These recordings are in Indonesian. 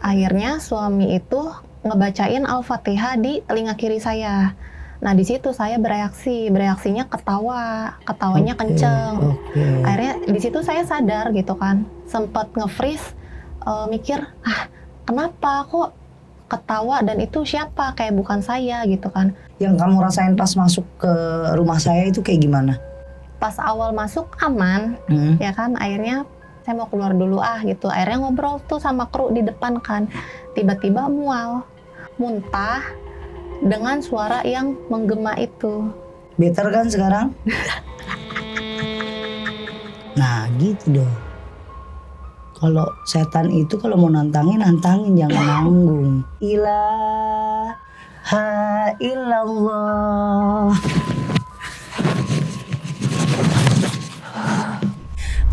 Akhirnya suami itu ngebacain Al-Fatihah di telinga kiri saya. Nah di situ saya bereaksinya ketawanya kenceng. Akhirnya di situ saya sadar gitu kan, sempat nge-freeze, mikir, kenapa kok ketawa dan itu siapa, kayak bukan saya gitu kan. Yang kamu rasain pas masuk ke rumah saya itu kayak gimana? Pas awal masuk aman, ya kan, akhirnya saya mau keluar dulu gitu. Akhirnya ngobrol tuh sama kru di depan kan, tiba-tiba muntah dengan suara yang menggema itu. Better kan sekarang? Nah gitu dong. Kalau setan itu kalau mau nantangin jangan nanggung. Ilaha illallah.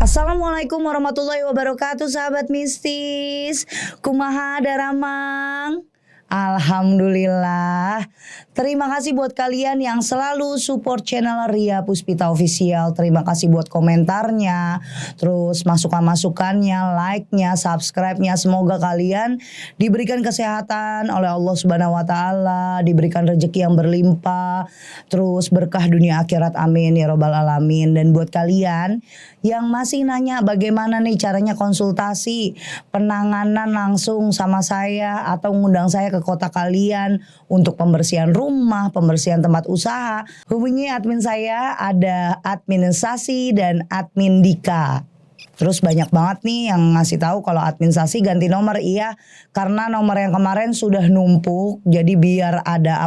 Assalamualaikum warahmatullahi wabarakatuh, sahabat mistis. Kumaha daramang? Alhamdulillah. Terima kasih buat kalian yang selalu support channel Ria Puspita Official. Terima kasih buat komentarnya, terus masukan-masukannya, like-nya, subscribe-nya. Semoga kalian diberikan kesehatan oleh Allah Subhanahu wa taala, diberikan rezeki yang berlimpah, terus berkah dunia akhirat, amin ya robbal alamin. Dan buat kalian yang masih nanya bagaimana nih caranya konsultasi, penanganan langsung sama saya atau ngundang saya ke kota kalian untuk pembersihan rumah, pembersihan tempat usaha, hubungi admin saya, ada admin Sasi dan admin Dika. Terus banyak banget nih yang ngasih tahu kalau admin Sasi ganti nomor. Iya, karena nomor yang kemarin sudah numpuk, jadi biar ada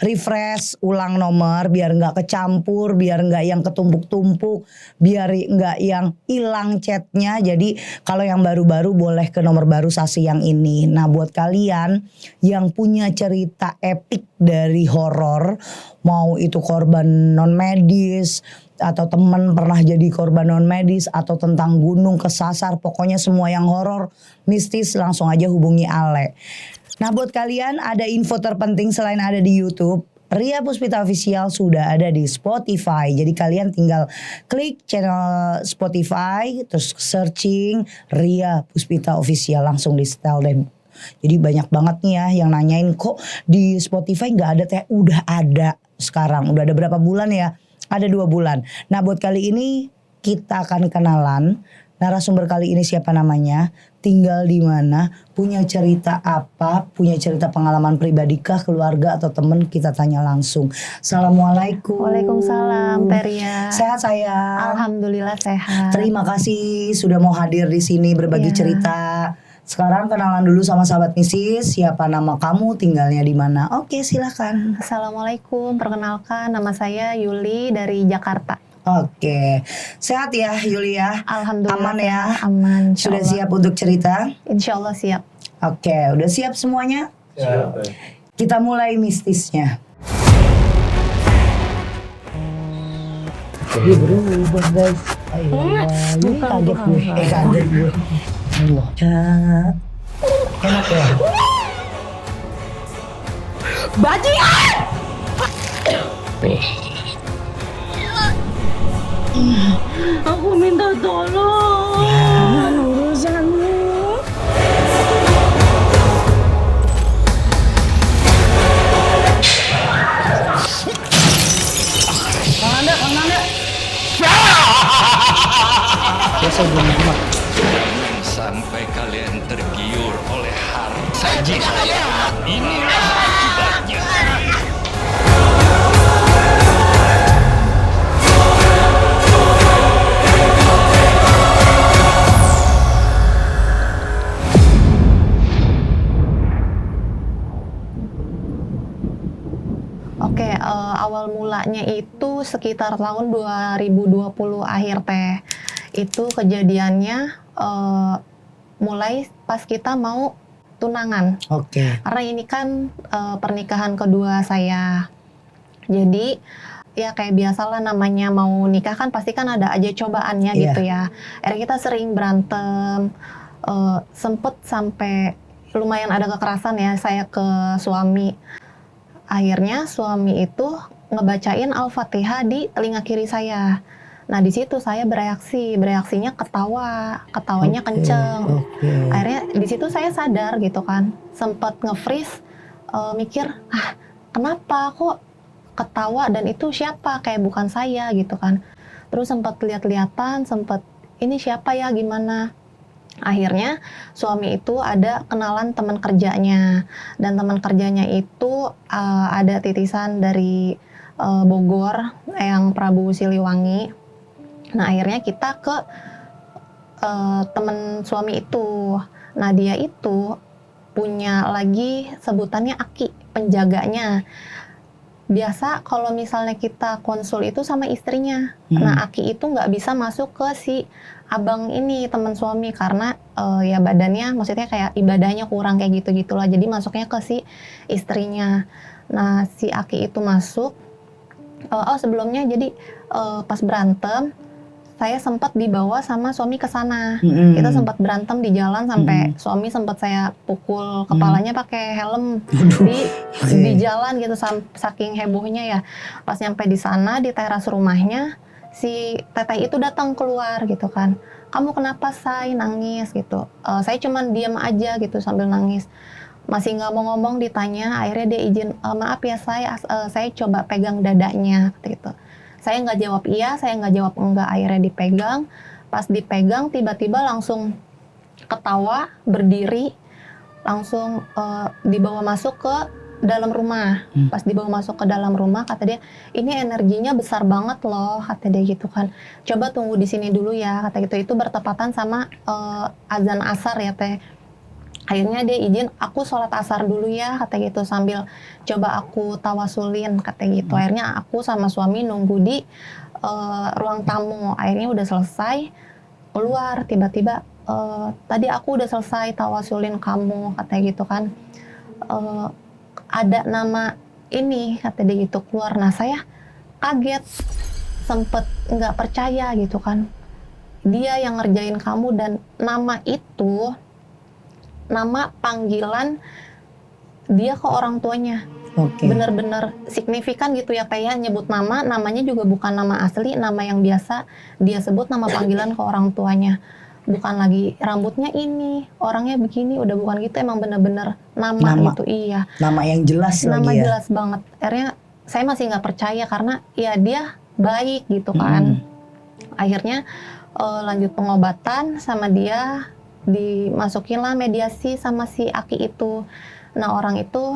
refresh ulang nomor, biar nggak kecampur, biar nggak yang ketumpuk-tumpuk, biar nggak yang hilang chatnya. Jadi kalau yang baru-baru boleh ke nomor baru Sasi yang ini. Nah buat kalian yang punya cerita epik dari horor, mau itu korban non medis atau teman pernah jadi korban non medis atau tentang gunung kesasar, pokoknya semua yang horor mistis, langsung aja hubungi Ale. Nah buat kalian ada info terpenting selain ada di YouTube, Ria Puspita Official sudah ada di Spotify. Jadi kalian tinggal klik channel Spotify, terus searching Ria Puspita Official, langsung di setel deh. Jadi banyak banget nih ya yang nanyain, kok di Spotify nggak ada teh? Udah ada sekarang, udah ada berapa bulan ya? Ada 2 bulan. Nah buat kali ini kita akan kenalan. Narasumber kali ini siapa namanya, tinggal di mana, punya cerita apa, punya cerita pengalaman pribadi kah, keluarga atau temen, kita tanya langsung. Assalamualaikum. Waalaikumsalam, Teria. Sehat sayang? Alhamdulillah sehat. Terima kasih sudah mau hadir di sini berbagi cerita. Sekarang kenalan dulu sama sahabat mistis. Siapa nama kamu, tinggalnya di mana? Oke, silakan. Assalamualaikum, perkenalkan nama saya Yuli dari Jakarta. Oke, sehat ya Yuli ya? Alhamdulillah. Aman ya? Aman. Sudah siap untuk cerita? Insya Allah siap. Oke, udah siap semuanya? Siap. Kita mulai mistisnya. Dia berubah guys. Ayo, ini kaget gue. Kaget gue. Allah. Enak ya? Bajingan! Aku minta tolong. Ya, urusanmu. Kang Anda. Biasa belum cuma. Sampai kalian tergiur oleh harta saya. Inilah akibatnya. Oke, awal mulanya itu sekitar tahun 2020 akhir teh. Itu kejadiannya mulai pas kita mau tunangan. Oke. Karena ini kan pernikahan kedua saya. Jadi ya kayak biasalah namanya mau nikah kan pasti kan ada aja cobaannya gitu ya. Akhirnya kita sering berantem, sempet sampai lumayan ada kekerasan ya saya ke suami. Akhirnya suami itu ngebacain Al-Fatihah di telinga kiri saya. Nah di situ saya bereaksinya ketawanya kenceng. Akhirnya di situ saya sadar gitu kan, sempat nge-freeze, mikir, kenapa kok ketawa dan itu siapa, kayak bukan saya gitu kan. Terus sempat lihat-lihatan, ini siapa ya, gimana. Akhirnya suami itu ada kenalan teman kerjanya, dan teman kerjanya itu ada titisan dari Bogor yang Prabu Siliwangi. Nah akhirnya kita ke teman suami itu. Nah dia itu punya lagi sebutannya Aki, penjaganya. Biasa kalau misalnya kita konsul itu sama istrinya. Nah Aki itu nggak bisa masuk ke si abang ini, teman suami, karena ya badannya, maksudnya kayak ibadahnya kurang kayak gitu-gitulah. Jadi masuknya ke si istrinya. Nah si Aki itu masuk. Sebelumnya jadi pas berantem saya sempat dibawa sama suami ke sana. Kita sempat berantem di jalan sampai suami sempat saya pukul kepalanya pakai helm di jalan gitu, saking hebohnya ya. Pas nyampe di sana di teras rumahnya, si teteh itu datang keluar gitu kan. Kamu kenapa, Say? Nangis gitu. Saya cuman diam aja gitu sambil nangis. Masih nggak mau ngomong, ditanya, akhirnya dia izin, maaf ya saya coba pegang dadanya gitu. Saya nggak jawab iya, saya nggak jawab enggak, akhirnya dipegang. Pas dipegang tiba-tiba langsung ketawa, berdiri, langsung dibawa masuk ke dalam rumah. Pas dibawa masuk ke dalam rumah, kata dia, ini energinya besar banget loh, kata dia gitu kan. Coba tunggu di sini dulu ya, kata gitu. Itu bertepatan sama azan asar ya teh. Akhirnya dia izin, aku sholat asar dulu ya, kata gitu, sambil coba aku tawasulin, kata gitu. Akhirnya aku sama suami nunggu di ruang tamu. Akhirnya udah selesai, keluar, tiba-tiba, tadi aku udah selesai tawasulin kamu, kata gitu kan. Ada nama ini, kata dia gitu, keluar. Nah saya kaget, sempet nggak percaya gitu kan. Dia yang ngerjain kamu, dan nama itu nama panggilan dia ke orang tuanya. Bener-bener signifikan gitu ya Teh ya, nyebut namanya juga bukan nama asli, nama yang biasa dia sebut, nama panggilan ke orang tuanya. Bukan lagi rambutnya ini, orangnya begini, udah bukan gitu, emang bener-bener nama gitu. Iya, nama yang jelas lagi ya. Nama jelas banget. Akhirnya saya masih nggak percaya karena ya dia baik gitu kan. Akhirnya lanjut pengobatan sama dia, dimasukinlah mediasi sama si Aki itu. Nah orang itu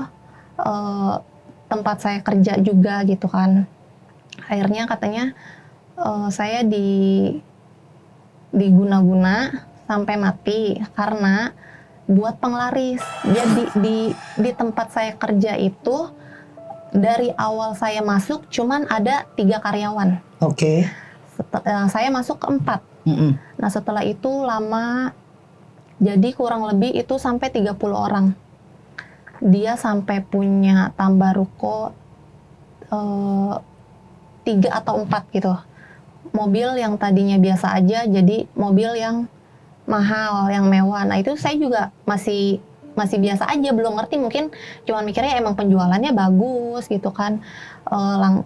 tempat saya kerja juga gitu kan. Akhirnya katanya saya diguna-guna sampai mati karena buat penglaris. Jadi di tempat saya kerja itu dari awal saya masuk cuman ada 3 karyawan. Saya masuk ke 4. Nah setelah itu lama, jadi kurang lebih itu sampai 30 orang. Dia sampai punya tambah ruko 3 atau 4 gitu. Mobil yang tadinya biasa aja jadi mobil yang mahal, yang mewah. Nah itu saya juga masih biasa aja, belum ngerti, mungkin cuman mikirnya emang penjualannya bagus gitu kan.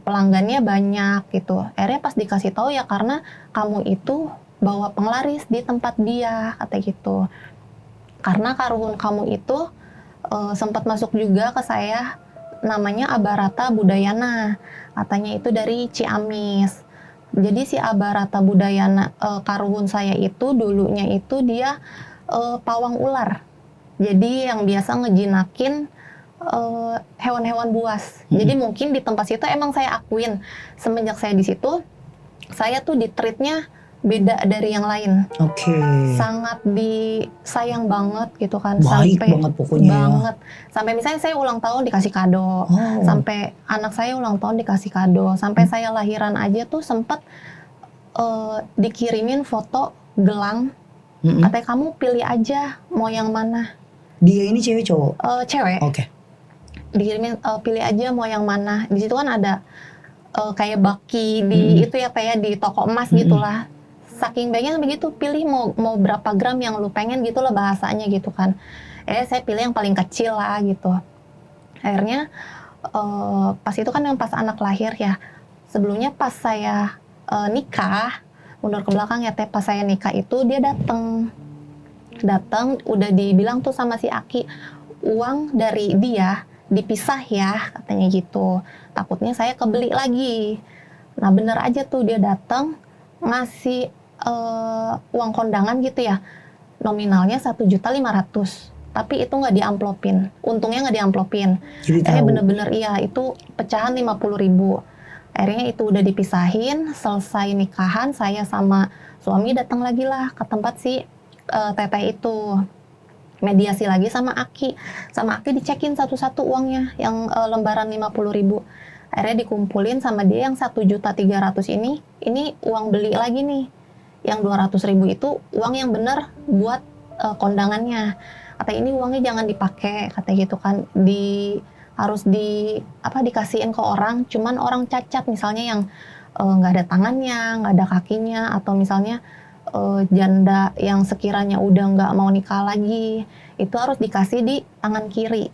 Pelanggannya banyak gitu. Akhirnya pas dikasih tahu ya karena kamu itu bawa penglaris di tempat dia, kata gitu. Karena karuhun kamu itu sempat masuk juga ke saya, namanya Abarata Budayana, katanya itu dari Ciamis. Jadi si Abarata Budayana, karuhun saya itu dulunya itu dia pawang ular. Jadi yang biasa ngejinakin hewan-hewan buas. Jadi mungkin di tempat situ emang saya akuin, semenjak saya di situ, saya tuh di-treatnya beda dari yang lain. Sangat disayang banget gitu kan. Baik sampai banget pokoknya banget. Sampai misalnya saya ulang tahun dikasih kado. Sampai anak saya ulang tahun dikasih kado. Sampai saya lahiran aja tuh sempet dikirimin foto gelang. Katanya kamu pilih aja mau yang mana. Dia ini cewek cowok? Cewek. Dikirimin pilih aja mau yang mana. Di situ kan ada kayak baki di itu ya kayak di toko emas gitulah. Saking baiknya begitu, pilih mau berapa gram yang lu pengen gitu lah bahasanya gitu kan. Saya pilih yang paling kecil lah gitu. Akhirnya pas itu kan yang pas anak lahir ya. Sebelumnya pas saya nikah, mundur ke belakang ya teh, pas saya nikah itu dia datang udah dibilang tuh sama si Aki, uang dari dia dipisah ya katanya gitu, takutnya saya kebeli lagi. Nah bener aja tuh dia datang ngasih uang kondangan gitu ya, nominalnya 1.500.000, tapi itu nggak diamplopin, untungnya nggak diamplopin. Jadi Akhirnya tahu. bener-bener iya itu pecahan 50.000. Akhirnya itu udah dipisahin, selesai nikahan, saya sama suami datang lagi lah ke tempat si teteh itu, mediasi lagi sama Aki. Sama Aki dicekin satu-satu uangnya yang lembaran 50.000. Akhirnya dikumpulin sama dia yang 1.300.000 ini uang beli lagi nih. Yang 200.000 itu uang yang bener buat kondangannya. Kata ini uangnya jangan dipakai, kata gitu kan. Harus dikasihin ke orang, cuman orang cacat misalnya yang nggak ada tangannya, nggak ada kakinya, atau misalnya janda yang sekiranya udah nggak mau nikah lagi, itu harus dikasih di tangan kiri.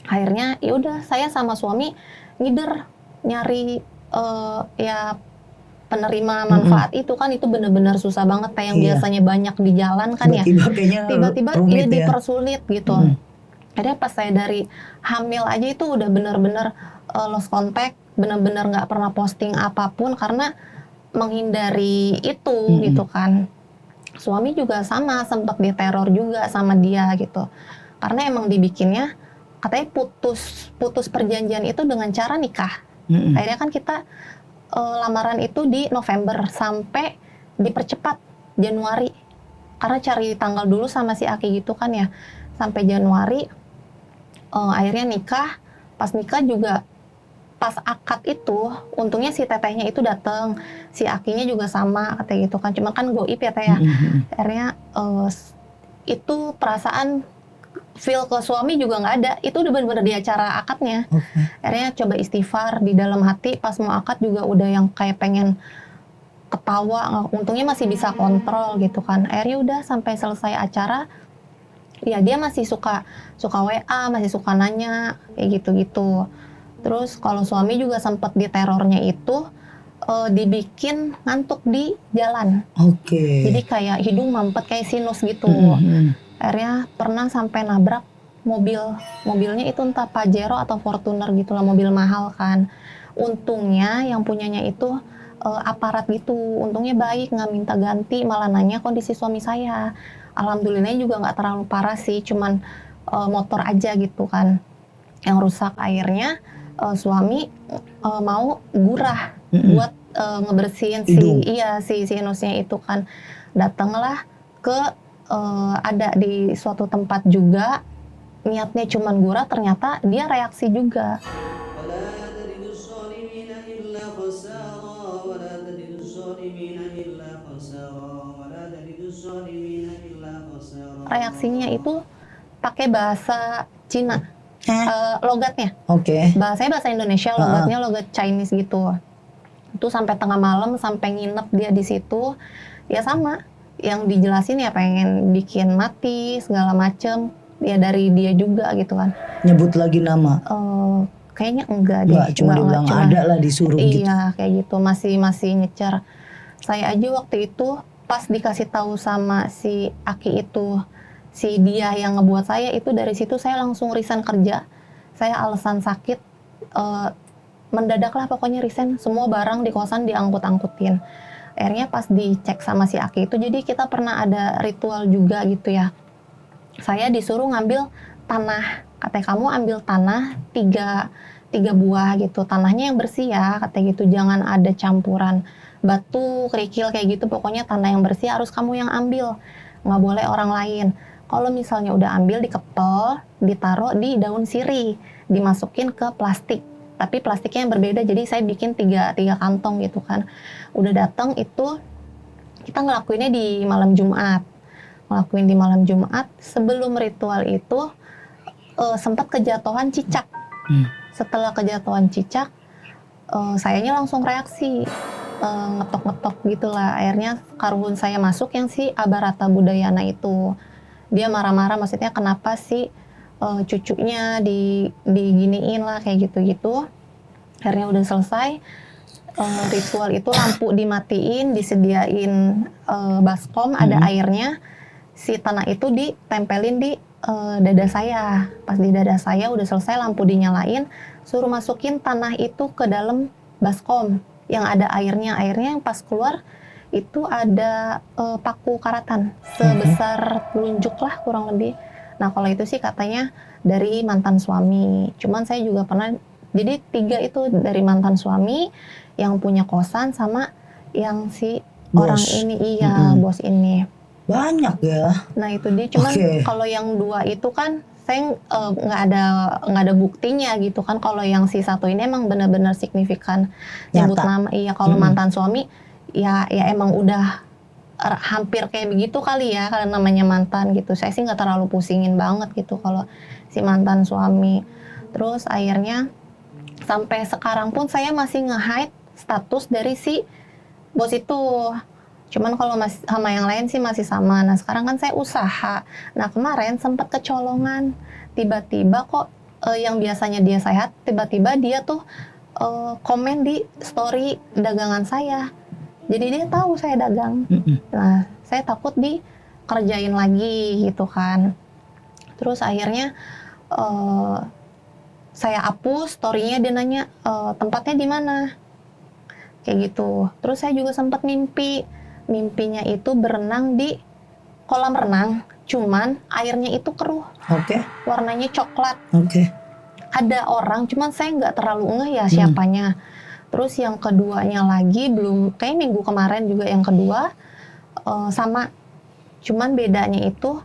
Akhirnya ya udah saya sama suami ngider nyari ya penerima manfaat itu kan, itu benar-benar susah banget kayak yang Iya. biasanya banyak di jalan kan ya, Tiba-tiba kayaknya tiba-tiba rumit ya ya. dipersulit gitu. Akhirnya pas saya dari hamil aja itu udah benar-benar lost contact, benar-benar nggak pernah posting apapun karena menghindari itu gitu kan. Suami juga sama, sempat diteror juga sama dia gitu, karena emang dibikinnya katanya putus perjanjian itu dengan cara nikah. Akhirnya kan kita lamaran itu di November sampai dipercepat Januari, karena cari tanggal dulu sama si Aki gitu kan ya, sampai Januari. Akhirnya nikah. Pas nikah juga pas akad itu untungnya si tetehnya itu datang, si Akinya juga sama katanya gitu kan, cuma kan goib ya teh ya. Akhirnya itu perasaan feel ke suami juga nggak ada, itu udah bener-bener di acara akadnya. Akhirnya coba istighfar di dalam hati, pas mau akad juga udah yang kayak pengen ketawa, untungnya masih bisa kontrol gitu kan. Akhirnya udah sampai selesai acara ya dia masih suka WA, masih suka nanya kayak gitu-gitu. Terus kalau suami juga sempat diterornya itu dibikin ngantuk di jalan. Jadi kayak hidung mampet kayak sinus gitu. Akhirnya pernah sampai nabrak mobilnya itu entah Pajero atau Fortuner gitulah, mobil mahal kan. Untungnya yang punyanya itu aparat gitu, untungnya baik, nggak minta ganti, malah nanya kondisi suami saya. Alhamdulillah juga nggak terlalu parah sih, cuman motor aja gitu kan yang rusak. Akhirnya suami mau gurah buat ngebersihin si sinusnya itu kan. Datanglah ke ada di suatu tempat juga, niatnya cuman gurah, ternyata dia reaksi juga. Reaksinya itu pakai bahasa Cina. Logatnya. Bahasanya bahasa Indonesia, logatnya logat Chinese gitu. Itu sampai tengah malam, sampai nginep dia di situ. Ya sama, yang dijelasin ya pengen bikin mati segala macem. Ya dari dia juga gitu kan. Nyebut lagi nama? Kayaknya enggak deh. Cuma dia bilang ada lah disuruh gitu. Iya kayak gitu, masih nyecer. Saya aja waktu itu pas dikasih tahu sama si Aki itu, si dia yang ngebuat saya itu, dari situ saya langsung resign kerja. Saya alasan sakit, mendadak lah pokoknya resign, semua barang di kosan diangkut-angkutin. Akhirnya pas dicek sama si Aki itu, jadi kita pernah ada ritual juga gitu ya. Saya disuruh ngambil tanah, katanya kamu ambil tanah 3 buah gitu, tanahnya yang bersih ya, katanya gitu, jangan ada campuran batu, kerikil kayak gitu, pokoknya tanah yang bersih harus kamu yang ambil, nggak boleh orang lain. Kalau misalnya udah ambil, dikepel, ditaruh di daun sirih, dimasukin ke plastik, tapi plastiknya yang berbeda, jadi saya bikin tiga kantong gitu kan. Udah datang itu, kita ngelakuinnya di malam Jumat, sebelum ritual itu sempat kejatuhan cicak. Setelah kejatuhan cicak, sayanya langsung reaksi, ngetok-ngetok gitulah. Akhirnya karuhun saya masuk yang si Abarata Budayana itu. Dia marah-marah, maksudnya kenapa sih cucunya diginiin lah kayak gitu-gitu. Akhirnya udah selesai, ritual itu lampu dimatiin, disediain baskom, ada airnya. Si tanah itu ditempelin di dada saya. Pas di dada saya udah selesai lampu dinyalain, suruh masukin tanah itu ke dalam baskom yang ada airnya. Airnya yang pas keluar itu ada paku karatan sebesar telunjuk lah kurang lebih. Nah kalau itu sih katanya dari mantan suami. Cuman saya juga pernah, jadi 3 itu dari mantan suami, yang punya kosan, sama yang si Bos. orang ini, bos ini. Banyak ya. Nah itu dia, cuman kalau yang 2 itu kan saya nggak ada buktinya gitu kan. Kalau yang si 1 ini emang benar-benar signifikan nyebut nama. Iya, kalau mantan suami ya emang udah hampir kayak begitu kali ya, karena namanya mantan gitu. Saya sih nggak terlalu pusingin banget gitu kalau si mantan suami. Terus akhirnya sampai sekarang pun saya masih nge-hide status dari si bos itu. Cuman kalau sama yang lain sih masih sama. Nah sekarang kan saya usaha. Nah kemarin sempat kecolongan. Tiba-tiba kok yang biasanya dia sehat, tiba-tiba dia tuh komen di story dagangan saya. Jadi dia tahu saya dagang. Nah saya takut dikerjain lagi gitu kan. Terus akhirnya saya hapus story-nya, dia nanya tempatnya di mana. Kayak gitu. Terus saya juga sempat mimpinya itu berenang di kolam renang, cuman airnya itu keruh. Warnanya coklat. Ada orang, cuman saya nggak terlalu ngeh ya siapanya. Terus yang keduanya lagi belum, kayak minggu kemarin juga yang kedua sama, cuman bedanya itu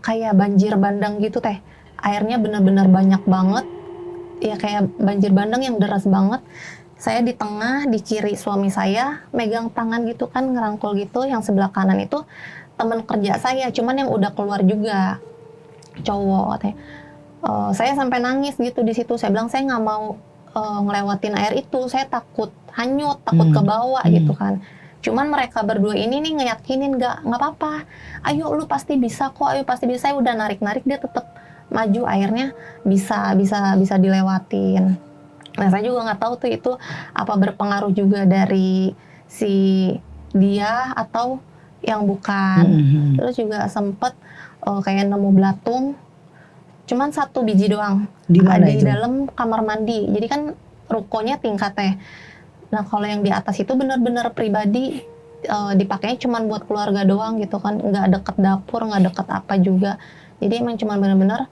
kayak banjir bandang gitu teh. Airnya benar-benar banyak banget, ya kayak banjir bandang yang deras banget. Saya di tengah, di kiri suami saya megang tangan gitu kan, ngerangkul gitu. Yang sebelah kanan itu teman kerja saya, cuman yang udah keluar juga, cowok. Saya sampai nangis gitu di situ. Saya bilang saya nggak mau ngelewatin air itu, saya takut hanyut, takut ke bawah gitu kan. Cuman mereka berdua ini nih ngeyakinin nggak apa-apa. Ayo lu pasti bisa kok, ayo pasti bisa. Saya udah narik-narik, dia tetap maju, airnya bisa dilewatin. Nah saya juga nggak tahu tuh itu apa berpengaruh juga dari si dia atau yang bukan. Terus juga sempet kayak nemu belatung, cuman 1 biji doang. Di mana di itu? dalam kamar mandi. Jadi kan rukonya tingkat teh. Nah kalau yang di atas itu benar-benar pribadi, dipakainya cuman buat keluarga doang gitu kan, nggak deket dapur, nggak deket apa juga. Jadi emang cuman benar-benar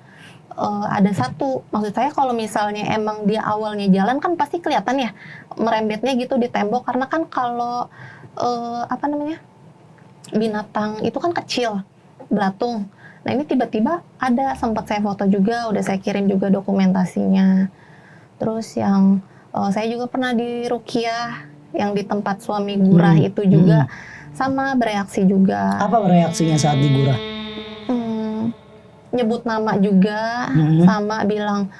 ada 1, maksud saya kalau misalnya emang dia awalnya jalan kan pasti kelihatan ya merembetnya gitu di tembok, karena kan kalau binatang itu kan kecil, belatung. Nah ini tiba-tiba ada, sempat saya foto juga, udah saya kirim juga dokumentasinya. Terus yang saya juga pernah di Rukiah yang di tempat suami gurah itu juga sama bereaksi juga. Apa reaksinya saat digurah? Nyebut nama juga, sama bilang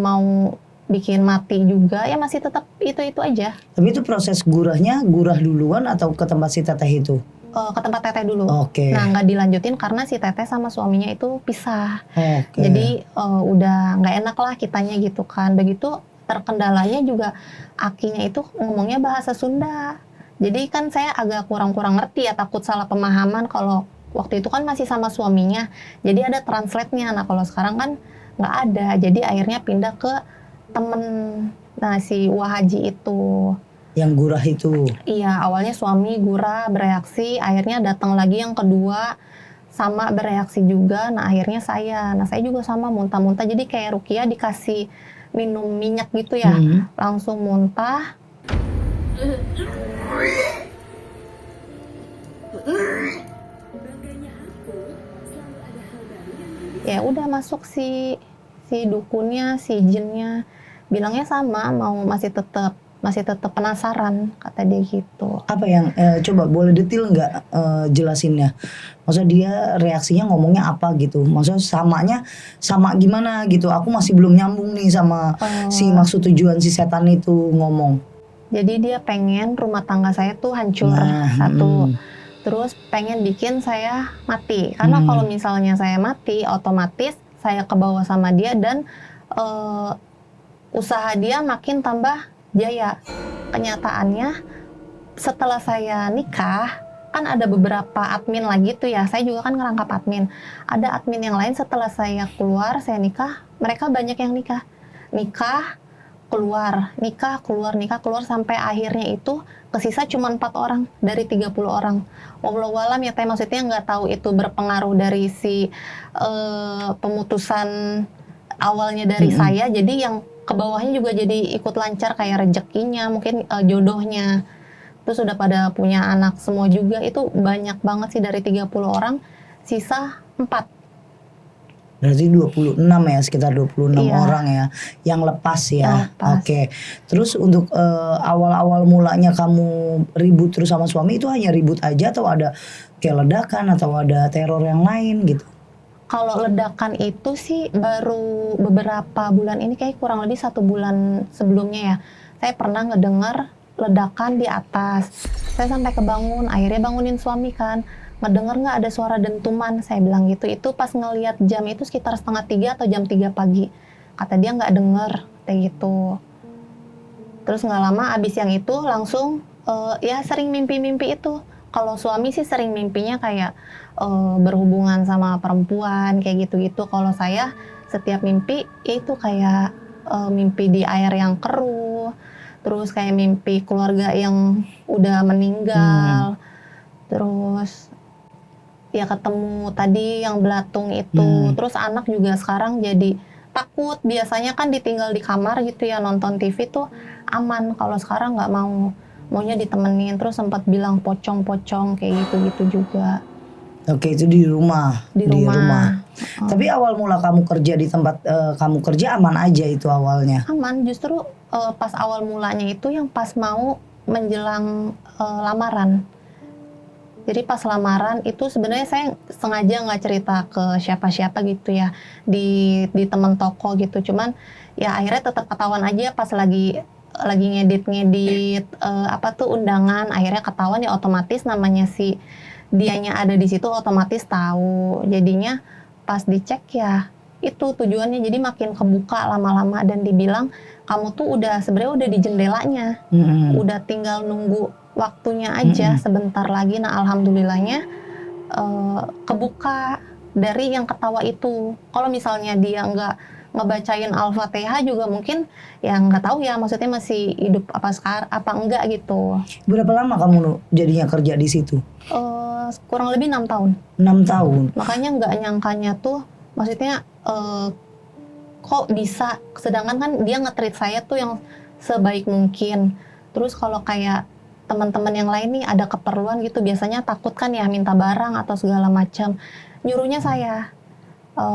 mau bikin mati juga, ya masih tetap itu aja. Tapi itu proses gurahnya, gurah duluan atau ke tempat si teteh itu? Ke tempat teteh dulu. Oke. Nah nggak dilanjutin karena si teteh sama suaminya itu pisah. Oke. Jadi udah nggak enak lah kitanya gitu kan. Begitu terkendalanya juga akinya itu ngomongnya bahasa Sunda. Jadi kan saya agak kurang ngerti ya, takut salah pemahaman. Kalau waktu itu kan masih sama suaminya, jadi ada translate-nya. Nah kalau sekarang kan nggak ada, jadi akhirnya pindah ke temen, nah si Wahaji itu. Yang gurah itu? Iya, awalnya suami gurah bereaksi, akhirnya datang lagi yang kedua sama bereaksi juga. Nah akhirnya saya juga sama muntah-muntah. Jadi kayak Rukiah dikasih minum minyak gitu ya, langsung muntah. Ya udah masuk si dukunnya, si jinnya bilangnya sama, masih tetap penasaran, kata dia gitu. Apa yang coba boleh detail nggak jelasinnya? Maksudnya dia reaksinya ngomongnya apa gitu? Maksudnya sama gimana gitu? Aku masih belum nyambung nih sama si maksud tujuan si setan itu ngomong. Jadi dia pengen rumah tangga saya tuh hancur, satu. Terus pengen bikin saya mati. Karena kalau misalnya saya mati, otomatis saya kebawa sama dia dan usaha dia makin tambah Jaya. Kenyataannya setelah saya nikah, kan ada beberapa admin lagi tuh ya, saya juga kan ngerangkap admin. Ada admin yang lain setelah saya keluar, saya nikah, mereka banyak yang nikah. Nikah, keluar, nikah, keluar, nikah, keluar, sampai akhirnya itu kesisa cuma 4 orang dari 30 orang. Wallahu alam ya teh, maksudnya nggak tahu itu berpengaruh dari si pemutusan awalnya dari saya, jadi yang ke bawahnya juga jadi ikut lancar kayak rezekinya, mungkin jodohnya. Terus udah pada punya anak semua juga, itu banyak banget sih dari 30 orang, sisa 4. Berarti 26 ya, sekitar 26 Iya. orang ya yang lepas ya. Lepas. Oke. Terus untuk awal-awal mulanya kamu ribut terus sama suami itu hanya ribut aja atau ada kayak ledakan atau ada teror yang lain gitu? Kalau ledakan itu sih baru beberapa bulan ini, kayak kurang lebih 1 bulan sebelumnya ya. Saya pernah ngedengar ledakan di atas. Saya sampai kebangun, akhirnya bangunin suami kan. Ngedenger nggak ada suara dentuman, saya bilang gitu. Itu pas ngelihat jam itu sekitar 2:30 atau jam 3 pagi. Kata dia nggak denger, kayak gitu. Terus nggak lama abis yang itu langsung ya sering mimpi-mimpi itu. Kalau suami sih sering mimpinya kayak berhubungan sama perempuan kayak gitu-gitu. Kalau saya setiap mimpi ya itu kayak mimpi di air yang keruh, terus kayak mimpi keluarga yang udah meninggal, terus ya ketemu tadi yang belatung itu, terus anak juga sekarang jadi takut. Biasanya kan ditinggal di kamar gitu ya, nonton TV tuh aman. Kalau sekarang nggak mau, maunya ditemenin. Terus sempat bilang pocong-pocong kayak gitu-gitu juga. Oke, itu di rumah. Di rumah. Tapi awal mula kamu kerja di tempat kamu kerja aman aja itu awalnya? Aman, justru pas awal mulanya itu yang pas mau menjelang lamaran. Jadi pas lamaran itu sebenarnya saya sengaja nggak cerita ke siapa-siapa gitu ya, di teman toko gitu. Cuman ya akhirnya tetap ketahuan aja pas lagi ngedit apa tuh undangan, akhirnya ketahuan ya, otomatis namanya si dianya ada di situ otomatis tahu. Jadinya pas dicek ya itu tujuannya, jadi makin kebuka lama-lama dan dibilang kamu tuh sebenarnya udah di jendelanya, udah tinggal nunggu waktunya aja sebentar lagi. Nah alhamdulillahnya kebuka dari yang ketawa itu. Kalau misalnya dia nggak ngebacain Al-Fatihah juga mungkin ya nggak tahu ya, maksudnya masih hidup apa enggak gitu. Berapa lama kamu jadinya kerja di situ? Kurang lebih 6 tahun. 6 tahun. Makanya nggak nyangkanya tuh, maksudnya kok bisa, sedangkan kan dia nge-treat saya tuh yang sebaik mungkin. Terus kalau kayak teman-teman yang lain nih ada keperluan gitu, biasanya takut kan ya minta barang atau segala macam, nyuruhnya saya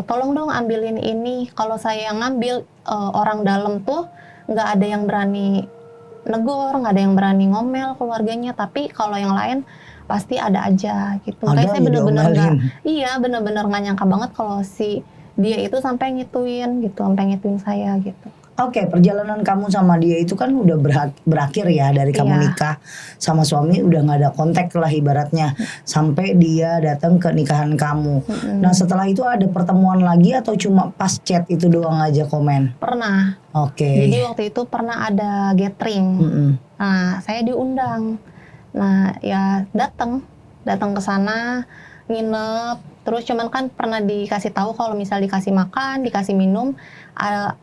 tolong dong ambilin ini. Kalau saya yang ngambil, orang dalam tuh nggak ada yang berani negor, nggak ada yang berani ngomel keluarganya. Tapi kalau yang lain pasti ada aja gitu. Makanya saya bener-bener bener-bener nggak nyangka banget kalau si dia itu sampai ngituin saya gitu. Oke, perjalanan kamu sama dia itu kan udah berakhir ya, dari kamu nikah sama suami udah nggak ada kontak lah ibaratnya, sampai dia datang ke nikahan kamu. Nah setelah itu ada pertemuan lagi atau cuma pas chat itu doang aja komen? Pernah. Jadi waktu itu pernah ada gathering. Nah saya diundang. Nah ya datang ke sana, nginep. Terus cuman kan pernah dikasih tahu kalau misal dikasih makan, dikasih minum,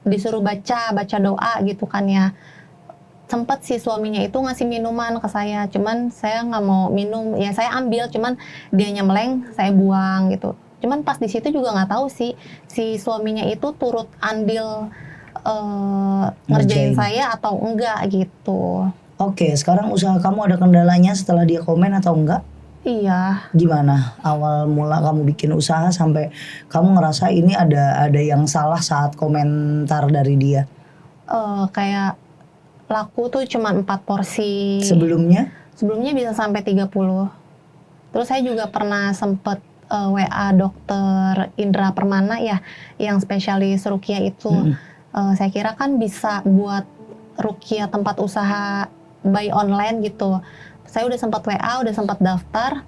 disuruh baca doa gitu kan ya. Sempet si suaminya itu ngasih minuman ke saya, cuman saya nggak mau minum. Ya saya ambil, cuman dianya meleng, saya buang gitu. Cuman pas di situ juga nggak tahu sih si suaminya itu turut andil ngerjain saya atau enggak gitu. Oke, sekarang usaha kamu ada kendalanya setelah dia komen atau enggak? Iya. Gimana awal mula kamu bikin usaha sampai kamu ngerasa ini ada yang salah saat komentar dari dia? Kayak laku tuh cuma 4 porsi. Sebelumnya bisa sampai 30. Terus saya juga pernah sempet WA dokter Indra Permana ya, yang spesialis ruqyah itu. Saya kira kan bisa buat ruqyah tempat usaha by online gitu. Saya udah sempat WA, udah sempat daftar.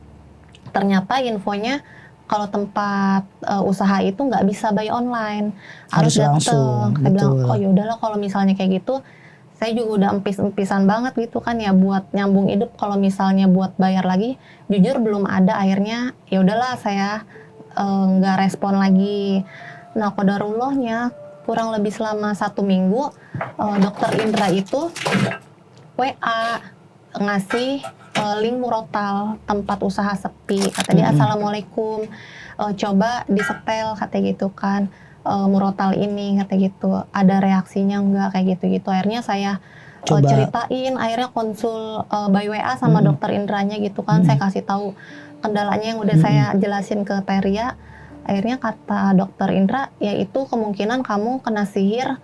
Ternyata infonya kalau tempat usaha itu nggak bisa by online, harus datang. Saya bilang, oh yaudahlah kalau misalnya kayak gitu, saya juga udah empis-empisan banget gitu kan ya buat nyambung hidup. Kalau misalnya buat bayar lagi, jujur belum ada. Akhirnya ya udahlah saya nggak respon lagi. Nah, qadarullahnya kurang lebih selama 1 minggu, dokter Indra itu WA ngasih link Murotal, tempat usaha sepi. Kata dia, assalamualaikum, coba disetel, kata gitu kan. Murotal ini, kata gitu, ada reaksinya enggak, kayak gitu-gitu. Akhirnya saya ceritain, akhirnya konsul by WA sama dokter Indranya gitu kan. Saya kasih tahu kendalanya yang udah saya jelasin ke Teria. Akhirnya kata dokter Indra, yaitu kemungkinan kamu kena sihir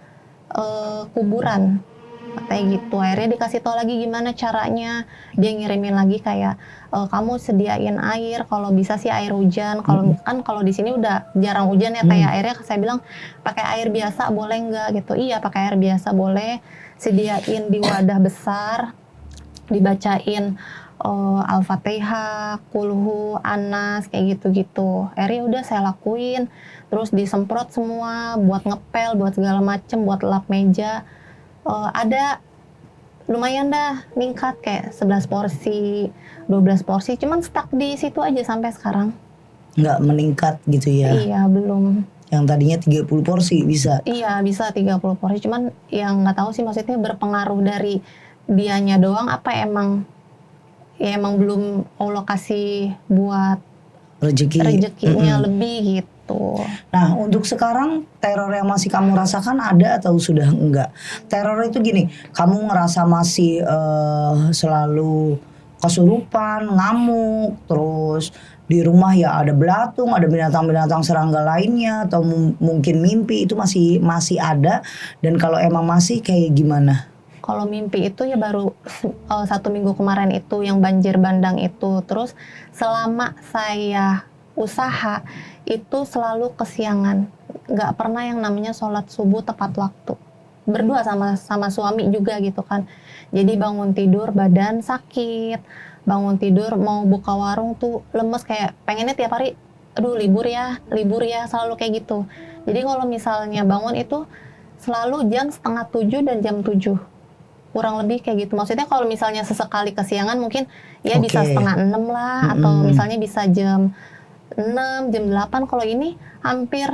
kuburan, katanya gitu. Akhirnya dikasih tahu lagi gimana caranya. Dia ngirimin lagi kayak kamu sediain air, kalau bisa sih air hujan. Kalau kan kalau di sini udah jarang hujan ya kayak. Akhirnya saya bilang pakai air biasa boleh nggak gitu. Iya, pakai air biasa boleh. Sediain di wadah besar, dibacain Al-Fatihah, Kulhu, Anas, kayak gitu-gitu. Akhirnya udah saya lakuin. Terus disemprot semua, buat ngepel, buat segala macem, buat lap meja. Ada lumayan dah meningkat kayak 11 porsi, 12 porsi. Cuman stuck di situ aja sampai sekarang. Nggak meningkat gitu ya? Iya, belum. Yang tadinya 30 porsi bisa? Iya, bisa 30 porsi. Cuman yang nggak tahu sih maksudnya berpengaruh dari dianya doang apa emang belum Allah kasih buat rezekinya lebih gitu. Nah, untuk sekarang teror yang masih kamu rasakan ada atau sudah enggak? Teror itu gini, kamu ngerasa masih selalu kesurupan, ngamuk, terus di rumah ya ada belatung, ada binatang-binatang serangga lainnya, atau mungkin mimpi itu masih ada, dan kalau emang masih kayak gimana? Kalau mimpi itu ya baru 1 minggu kemarin itu yang banjir bandang itu. Terus selama saya usaha itu selalu kesiangan. Nggak pernah yang namanya sholat subuh tepat waktu. Berdua sama suami juga gitu kan. Jadi bangun tidur badan sakit. Bangun tidur mau buka warung tuh lemes kayak pengennya tiap hari aduh libur ya, selalu kayak gitu. Jadi kalau misalnya bangun itu selalu jam 6:30 dan jam 7. Kurang lebih kayak gitu. Maksudnya kalau misalnya sesekali kesiangan mungkin ya bisa 5:30 lah, atau misalnya bisa jam 6, jam 8. Kalau ini hampir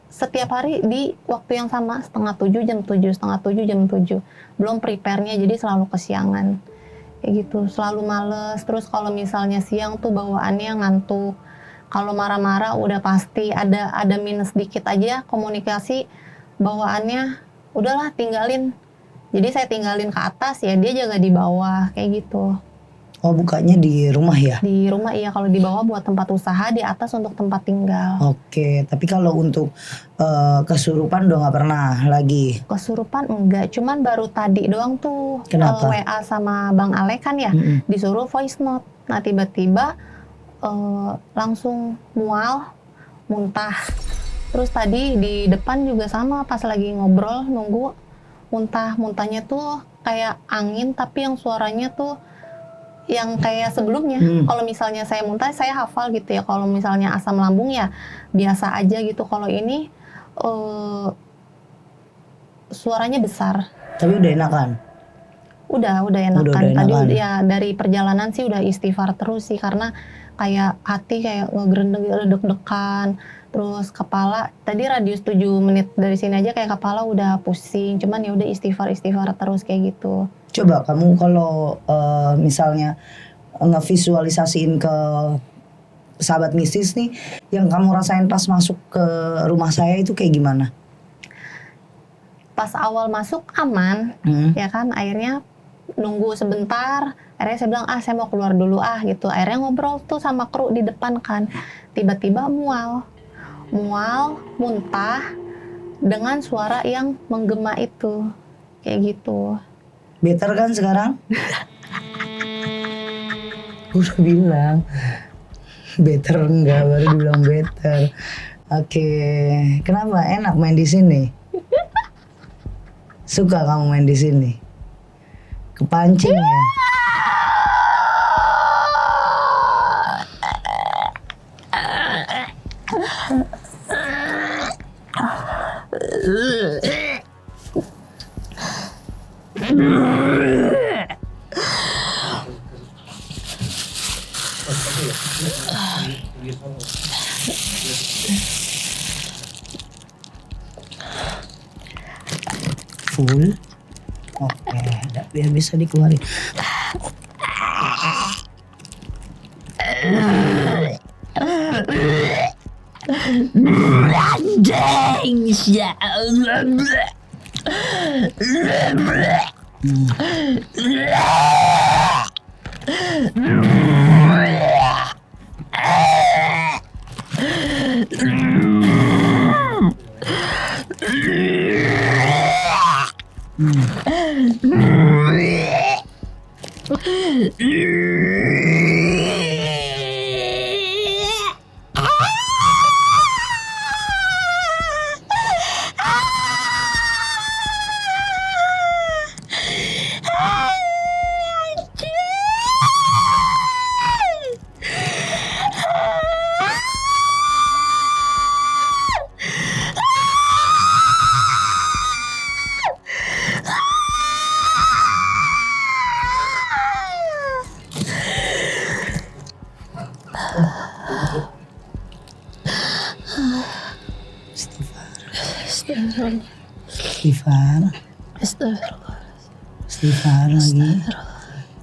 setiap hari di waktu yang sama, 6:30 jam 7, 6:30 jam 7. Belum prepare-nya, jadi selalu kesiangan. Kayak gitu, selalu males. Terus kalau misalnya siang tuh bawaannya ngantuk. Kalau marah-marah udah pasti ada minus dikit aja komunikasi, bawaannya udahlah tinggalin. Jadi saya tinggalin ke atas ya, dia jaga di bawah, kayak gitu. Oh, bukanya di rumah ya? Di rumah iya, kalau di bawah buat tempat usaha, di atas untuk tempat tinggal. Oke, tapi kalau untuk kesurupan udah nggak pernah lagi? Kesurupan enggak, cuman baru tadi doang tuh. Kenapa? WA sama Bang Ale kan ya, disuruh voice note. Nah tiba-tiba langsung mual, muntah. Terus tadi di depan juga sama, pas lagi ngobrol nunggu, muntahnya tuh kayak angin, tapi yang suaranya tuh yang kayak sebelumnya. Kalau misalnya saya muntah, saya hafal gitu ya. Kalau misalnya asam lambung ya biasa aja gitu. Kalau ini suaranya besar. Tapi udah enakan? Udah enakan. Tadi ya dari perjalanan sih udah istighfar terus sih, karena kayak hati kayak ngegerendeng, deg-degan. Terus kepala, tadi radius 7 menit dari sini aja kayak kepala udah pusing. Cuman ya udah istighfar terus kayak gitu. Coba kamu kalau misalnya ngevisualisasiin ke sahabat mistis nih, yang kamu rasain pas masuk ke rumah saya itu kayak gimana? Pas awal masuk aman, ya kan, akhirnya nunggu sebentar. Akhirnya saya bilang, saya mau keluar dulu gitu. Akhirnya ngobrol tuh sama kru di depan kan. Tiba-tiba mual, muntah dengan suara yang menggema itu, kayak gitu. Better kan sekarang? Udah bilang better enggak, baru bilang better. Oke, kenapa enak main di sini? Suka kamu main di sini? Kepancing ya? Full. Oke, biar bisa dikeluarin. Anjing, ya Allah.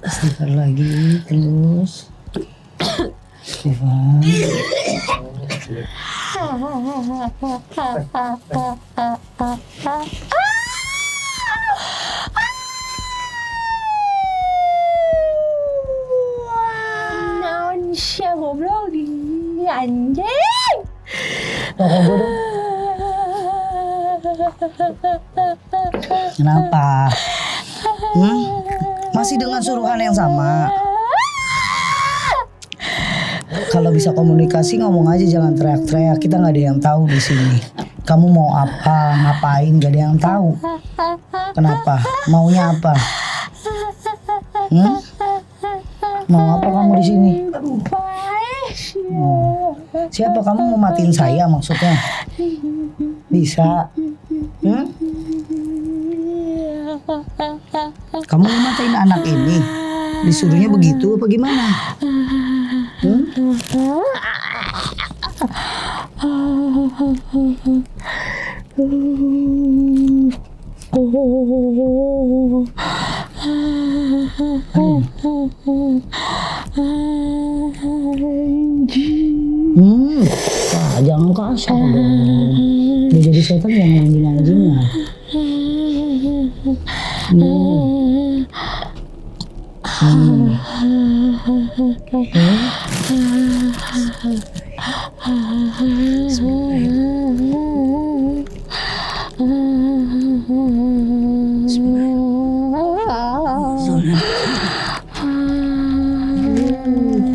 Istighfar lagi terus istighfar. Naon sih goblok di anjing. Tolong gue dong. Kenapa? Masih dengan suruhan yang sama. Kalau bisa komunikasi ngomong aja, jangan teriak-teriak. Kita nggak ada yang tahu di sini. Kamu mau apa, ngapain, nggak ada yang tahu. Kenapa? Maunya apa? Mau apa kamu di sini? Siapa kamu mau matiin saya maksudnya? Bisa? Kamu mau matiin anak ini? Disuruhnya begitu apa gimana? Jangan kasar dong. Udah jadi setan yang anjing-anjingan.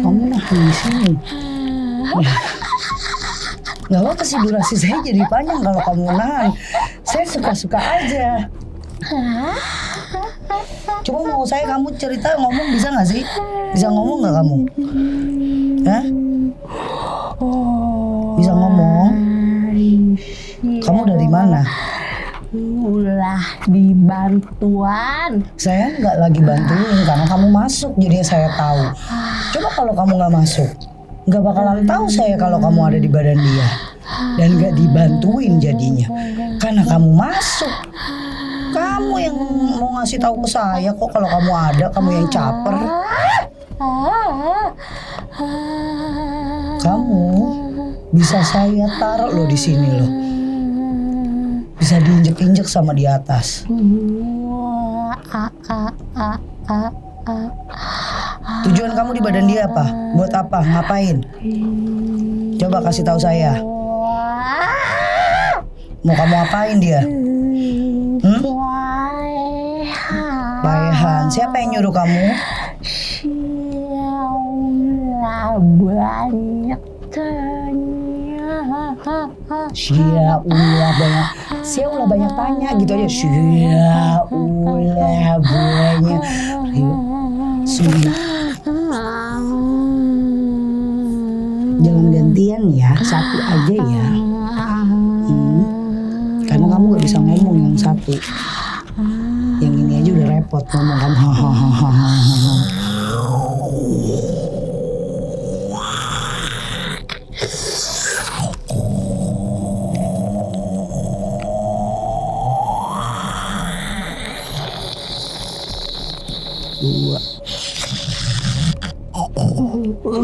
Kamu nangis nih. Gak apa sih, durasi saya jadi panjang kalau kamu nahan. Saya suka-suka aja. Cuma mau saya kamu cerita ngomong bisa gak sih? Bisa ngomong gak kamu? Hah? Bisa ngomong? Kamu dari mana? Ulah dibantuan. Saya nggak lagi bantuin karena kamu masuk, jadi saya tahu. Coba kalau kamu nggak masuk, nggak bakalan tahu saya kalau kamu ada di badan dia, dan nggak dibantuin jadinya. Karena kamu masuk, kamu yang mau ngasih tahu ke saya kok kalau kamu ada, kamu yang caper. Kamu bisa saya taruh loh di sini loh. Bisa diinjek-injek sama di atas. Tujuan kamu di badan dia apa? Buat apa? Ngapain? Coba kasih tahu saya. Mau kamu apain dia? Paehan. Siapa yang nyuruh kamu? Banyak Sia ulah banyak. Sia ulah banyak tanya gitu aja. Sia ulah banyak. Jangan gantian ya, satu aja ya. Karena kamu gak bisa ngomong yang satu. Yang ini aja udah repot ngomong kamu. Minum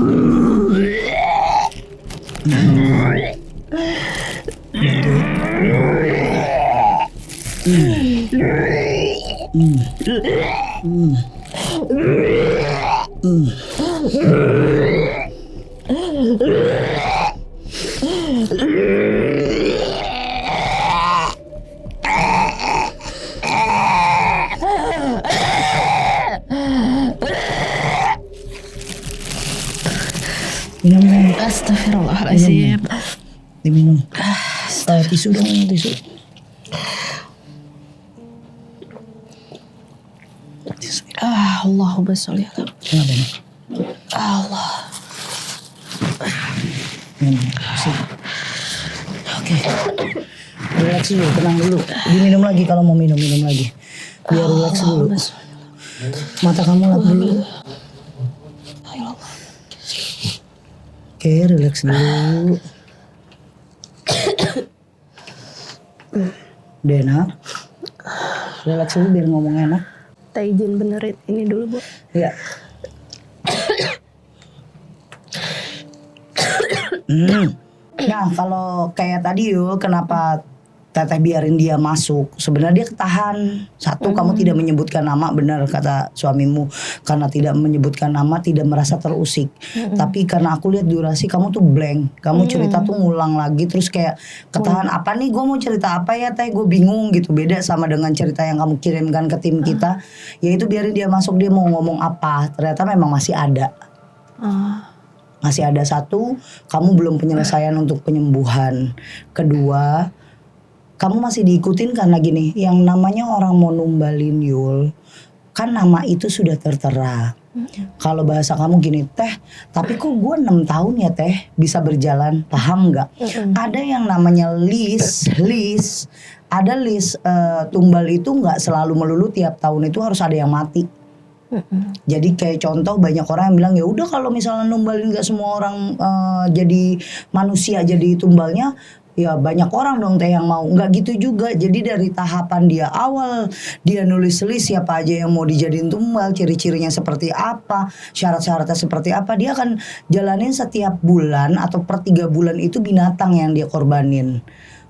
dong. Astagfirullahaladzim. Diminum. Tisu dong, tisu. Allahumma sholli ala Kenapa nih? Allah. Minum. Oke. Relax dulu, tenang dulu. Diminum lagi kalau mau minum lagi. Biar relax dulu. Mata kamu lap dulu. Oke, relax dulu. Udah enak. Relax dulu biar ngomong enak. Kita izin benerin ini dulu, Bu. Ya. Nah, kalau kayak tadi yuk, kenapa Teteh biarin dia masuk? Sebenarnya dia ketahan. Satu, kamu tidak menyebutkan nama, benar kata suamimu. Karena tidak menyebutkan nama, tidak merasa terusik. Tapi karena aku lihat durasi kamu tuh blank. Kamu cerita tuh ngulang lagi, terus kayak ketahan. Apa nih? Gue mau cerita apa ya, Teh? Gue bingung gitu. Beda sama dengan cerita yang kamu kirimkan ke tim kita. Yaitu biarin dia masuk, dia mau ngomong apa. Ternyata memang masih ada. Masih ada. Satu, kamu belum penyelesaian untuk penyembuhan. Kedua, kamu masih diikutin karena gini, yang namanya orang mau numbalin Yul, kan nama itu sudah tertera. Kalau bahasa kamu gini, Teh, tapi kok gue 6 tahun ya Teh bisa berjalan, paham nggak? Ada yang namanya list, ada list tumbal itu nggak selalu melulu tiap tahun itu harus ada yang mati. Jadi kayak contoh banyak orang yang bilang ya udah kalau misalnya numbalin nggak semua orang jadi manusia jadi tumbalnya, ya banyak orang dong Teh yang mau. Nggak gitu juga. Jadi dari tahapan dia awal dia nulis list siapa aja yang mau dijadiin tumbal, ciri-cirinya seperti apa, syarat-syaratnya seperti apa, dia akan jalanin setiap bulan atau per 3 bulan itu binatang yang dia korbanin.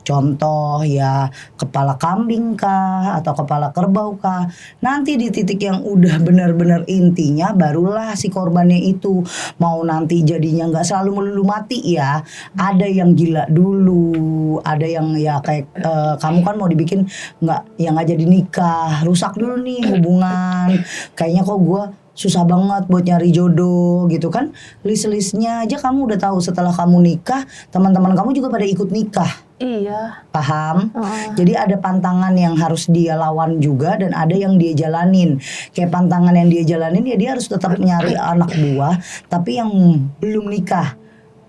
Contoh ya kepala kambing kah atau kepala kerbau kah. Nanti di titik yang udah benar-benar intinya barulah si korbannya itu mau nanti jadinya nggak selalu melulu mati ya. Ada yang gila dulu, ada yang ya kayak kamu kan mau dibikin nggak jadi nikah, rusak dulu nih hubungan. Kayaknya kok gue susah banget buat nyari jodoh gitu kan. List-listnya aja kamu udah tahu setelah kamu nikah, teman-teman kamu juga pada ikut nikah. Iya. Paham? Jadi ada pantangan yang harus dia lawan juga dan ada yang dia jalanin. Kayak pantangan yang dia jalanin ya dia harus tetap nyari anak buah tapi yang belum nikah.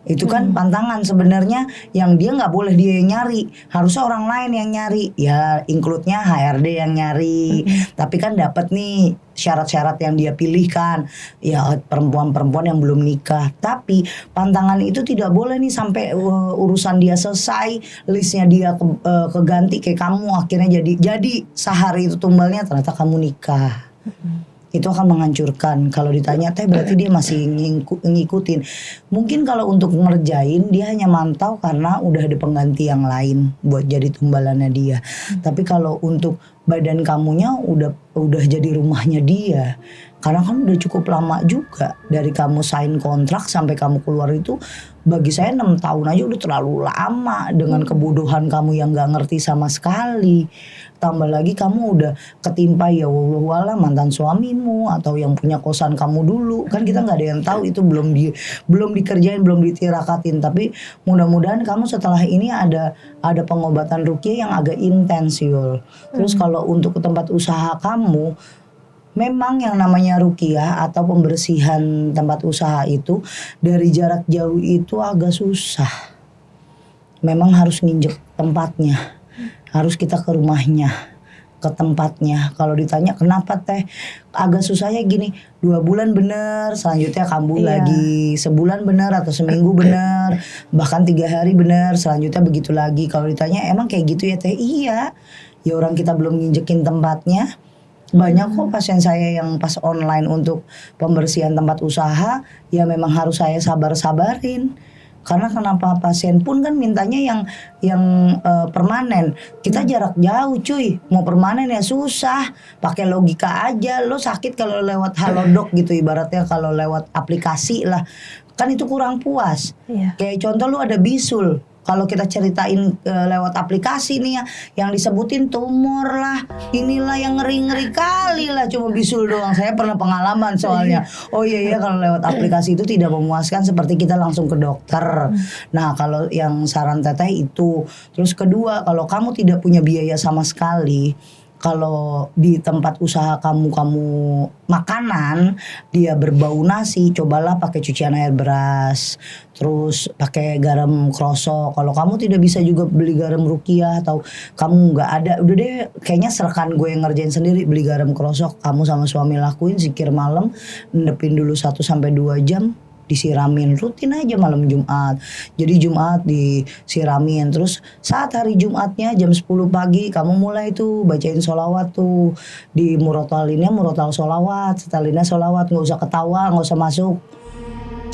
Itu kan pantangan sebenarnya yang dia nggak boleh dia yang nyari, harusnya orang lain yang nyari. Ya include-nya HRD yang nyari. Tapi kan dapat nih syarat-syarat yang dia pilihkan. Ya perempuan-perempuan yang belum nikah. Tapi pantangan itu tidak boleh nih sampai urusan dia selesai, listnya dia keganti kayak kamu akhirnya jadi sehari itu tumbalnya ternyata kamu nikah. Itu akan menghancurkan. Kalau ditanya Teh berarti dia masih ngikutin. Mungkin kalau untuk ngerjain dia hanya mantau karena udah ada pengganti yang lain buat jadi tumbalannya dia. Tapi kalau untuk badan kamunya udah jadi rumahnya dia. Karena kan udah cukup lama juga dari kamu sign kontrak sampai kamu keluar itu, bagi saya 6 tahun aja udah terlalu lama dengan kebodohan kamu yang gak ngerti sama sekali. Tambah lagi kamu udah ketimpa ya wallahualam mantan suamimu atau yang punya kosan kamu dulu. Kan kita gak ada yang tahu itu belum dikerjain, belum ditirakatin. Tapi mudah-mudahan kamu setelah ini ada pengobatan ruqyah yang agak intens Yul. Terus kalau untuk tempat usaha kamu, memang yang namanya ruqyah atau pembersihan tempat usaha itu dari jarak jauh itu agak susah. Memang harus nginjek tempatnya. Harus kita ke rumahnya, ke tempatnya. Kalau ditanya kenapa Teh agak susahnya gini, 2 bulan bener, selanjutnya kambuh lagi, sebulan bener atau seminggu bener, bahkan 3 hari bener, selanjutnya begitu lagi. Kalau ditanya emang kayak gitu ya Teh? Iya, ya orang kita belum nginjekin tempatnya. Banyak kok pasien saya yang pas online untuk pembersihan tempat usaha, ya memang harus saya sabar-sabarin. Karena kenapa pasien pun kan mintanya yang permanen. Kita jarak jauh cuy, mau permanen ya susah. Pakai logika aja, lo sakit kalau lewat Halodoc gitu ibaratnya, kalau lewat aplikasi lah. Kan itu kurang puas. Iya. Kayak contoh lu ada bisul. Kalau kita ceritain lewat aplikasi nih ya, yang disebutin tumor lah, inilah yang ngeri-ngeri kali lah, cuma bisul doang. Saya pernah pengalaman soalnya. Oh iya kalau lewat aplikasi itu tidak memuaskan seperti kita langsung ke dokter. Nah kalau yang saran teteh itu. Terus kedua, kalau kamu tidak punya biaya sama sekali, kalau di tempat usaha kamu makanan dia berbau nasi, cobalah pakai cucian air beras, terus pakai garam krosok. Kalau kamu tidak bisa juga beli garam Rukiah atau kamu nggak ada, udah deh kayaknya serkan gue yang ngerjain sendiri, beli garam krosok, kamu sama suami lakuin zikir malam, nendepin dulu 1-2 jam, disiramin rutin aja malam Jumat. Jadi Jumat disiramin, terus saat hari Jumatnya jam 10 pagi kamu mulai tuh bacain sholawat tuh, di murotalinnya murotal sholawat, setelinnya sholawat, nggak usah ketawa, nggak usah masuk,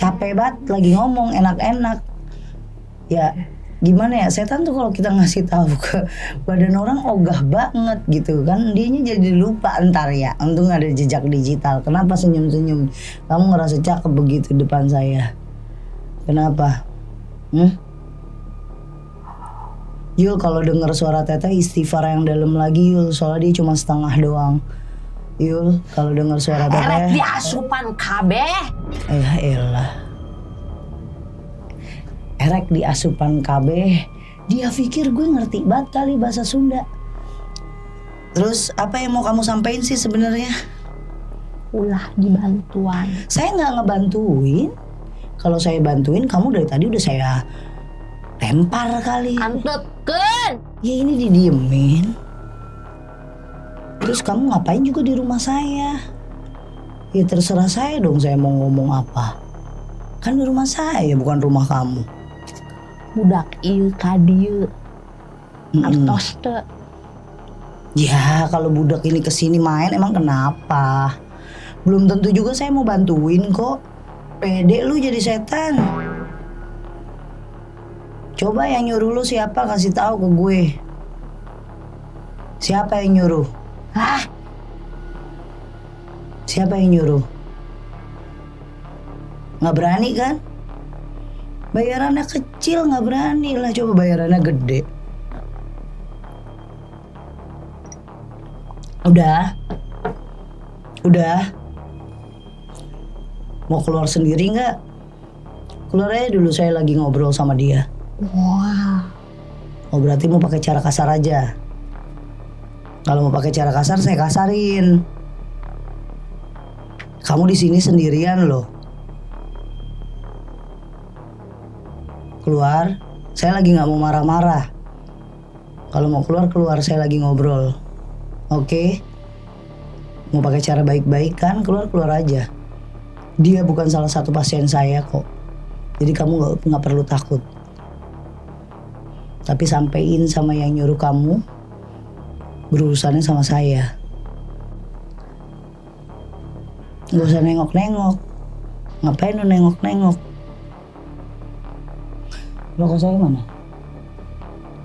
capek banget lagi ngomong enak-enak ya. Gimana ya, setan tuh kalau kita ngasih tahu ke badan orang ogah banget gitu kan, dianya jadi lupa ntar ya. Untung ada jejak digital. Kenapa senyum-senyum? Kamu ngerasa cakep begitu depan saya. Kenapa? Yul kalau denger suara teteh istighfar yang dalam lagi Yul, soalnya dia cuma setengah doang. Yul kalau denger suara teteh Erek diasupan kabeh. elah. Erek di asupan kabeh, dia pikir gue ngerti banget kali bahasa Sunda. Terus apa yang mau kamu sampein sih sebenarnya? Ulah dibantuan. Saya nggak ngebantuin. Kalau saya bantuin, kamu dari tadi udah saya lempar kali. Antepkeun. Ya ini didiemin. Terus kamu ngapain juga di rumah saya? Ya terserah saya dong, saya mau ngomong apa. Kan di rumah saya, bukan rumah kamu. Budak ieu ka dieu. Artos teu. Ya kalau budak ini kesini main emang kenapa? Belum tentu juga saya mau bantuin kok. Pede lu jadi setan. Coba yang nyuruh lu siapa, kasih tahu ke gue. Siapa yang nyuruh? Hah? Siapa yang nyuruh? Nggak berani kan? Bayarannya kecil, nggak berani lah. Coba bayarannya gede. Udah. Mau keluar sendiri nggak? Keluar aja dulu, saya lagi ngobrol sama dia. Wah. Oh berarti mau pakai cara kasar aja. Kalau mau pakai cara kasar saya kasarin. Kamu di sini sendirian loh. Keluar, saya lagi nggak mau marah-marah. Kalau mau keluar, saya lagi ngobrol. Oke? Mau pakai cara baik-baik kan, keluar aja. Dia bukan salah satu pasien saya kok. Jadi kamu nggak perlu takut. Tapi sampein sama yang nyuruh kamu, berurusannya sama saya. Gak usah nengok-nengok. Ngapain lu nengok-nengok? Rokok saya mana?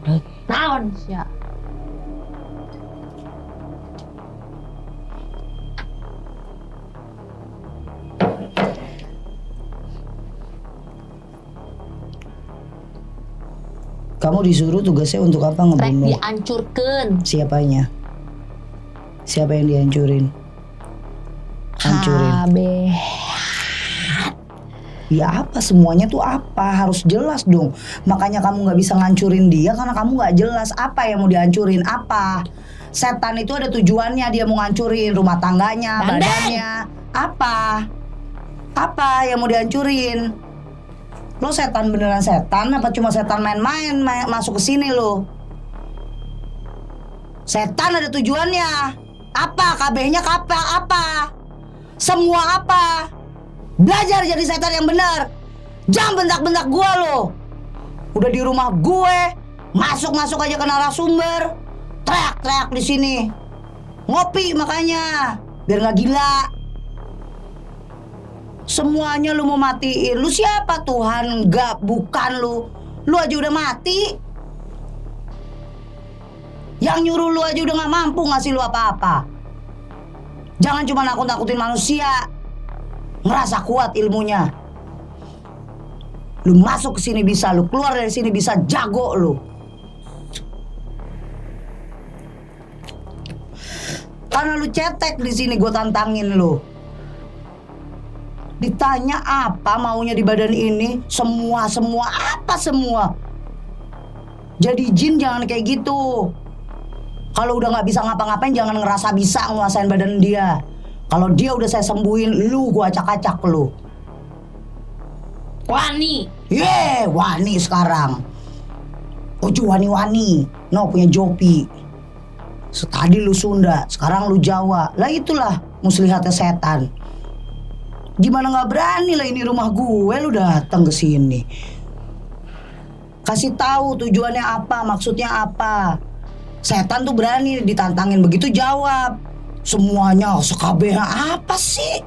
Lagi. Naon sia? Kamu disuruh tugasnya untuk apa Rek ngebunuh? dihancurkeun. Siapanya? Siapa yang dihancurin? Hancurin. Kabeh. Ya apa semuanya tuh apa? Harus jelas dong. Makanya kamu nggak bisa ngancurin dia karena kamu nggak jelas apa yang mau dihancurin apa. Setan itu ada tujuannya, dia mau ngancurin rumah tangganya, Bandeng. badannya. Apa? Apa yang mau dihancurin? Lo setan beneran setan apa cuma setan main-main masuk ke sini lo? Setan ada tujuannya. Apa? KB-nya apa? Semua apa? Belajar jadi setan yang benar. Jangan bentak-bentak gua lo. Udah di rumah gue, masuk aja ke narasumber, teriak-teriak di sini. Ngopi makanya, biar gak gila. Semuanya lu mau matiin. Lu siapa? Tuhan? Enggak, bukan lu. Lu aja udah mati. Yang nyuruh lu aja udah gak mampu ngasih lu apa-apa. Jangan cuma nakut-nakutin manusia. Ngerasa kuat ilmunya. Lu masuk ke sini bisa, lu keluar dari sini bisa, jago lu. Karena lu cetek di sini, gue tantangin lu. Ditanya apa maunya di badan ini, semua apa semua. Jadi jin jangan kayak gitu. Kalau udah nggak bisa ngapa-ngapain, jangan ngerasa bisa nguasain badan dia. Kalau dia udah saya sembuhin, lu gue acak-acak lu. Wani. Wani sekarang. Ojo wani-wani. No punya Jopi. Tadi lu Sunda, sekarang lu Jawa. Lah itulah muslihatnya setan. Gimana nggak berani lah, ini rumah gue, lu datang ke sini. Kasih tahu tujuannya apa, maksudnya apa. Setan tuh berani ditantangin, begitu jawab. Semuanya sekabeh apa sih?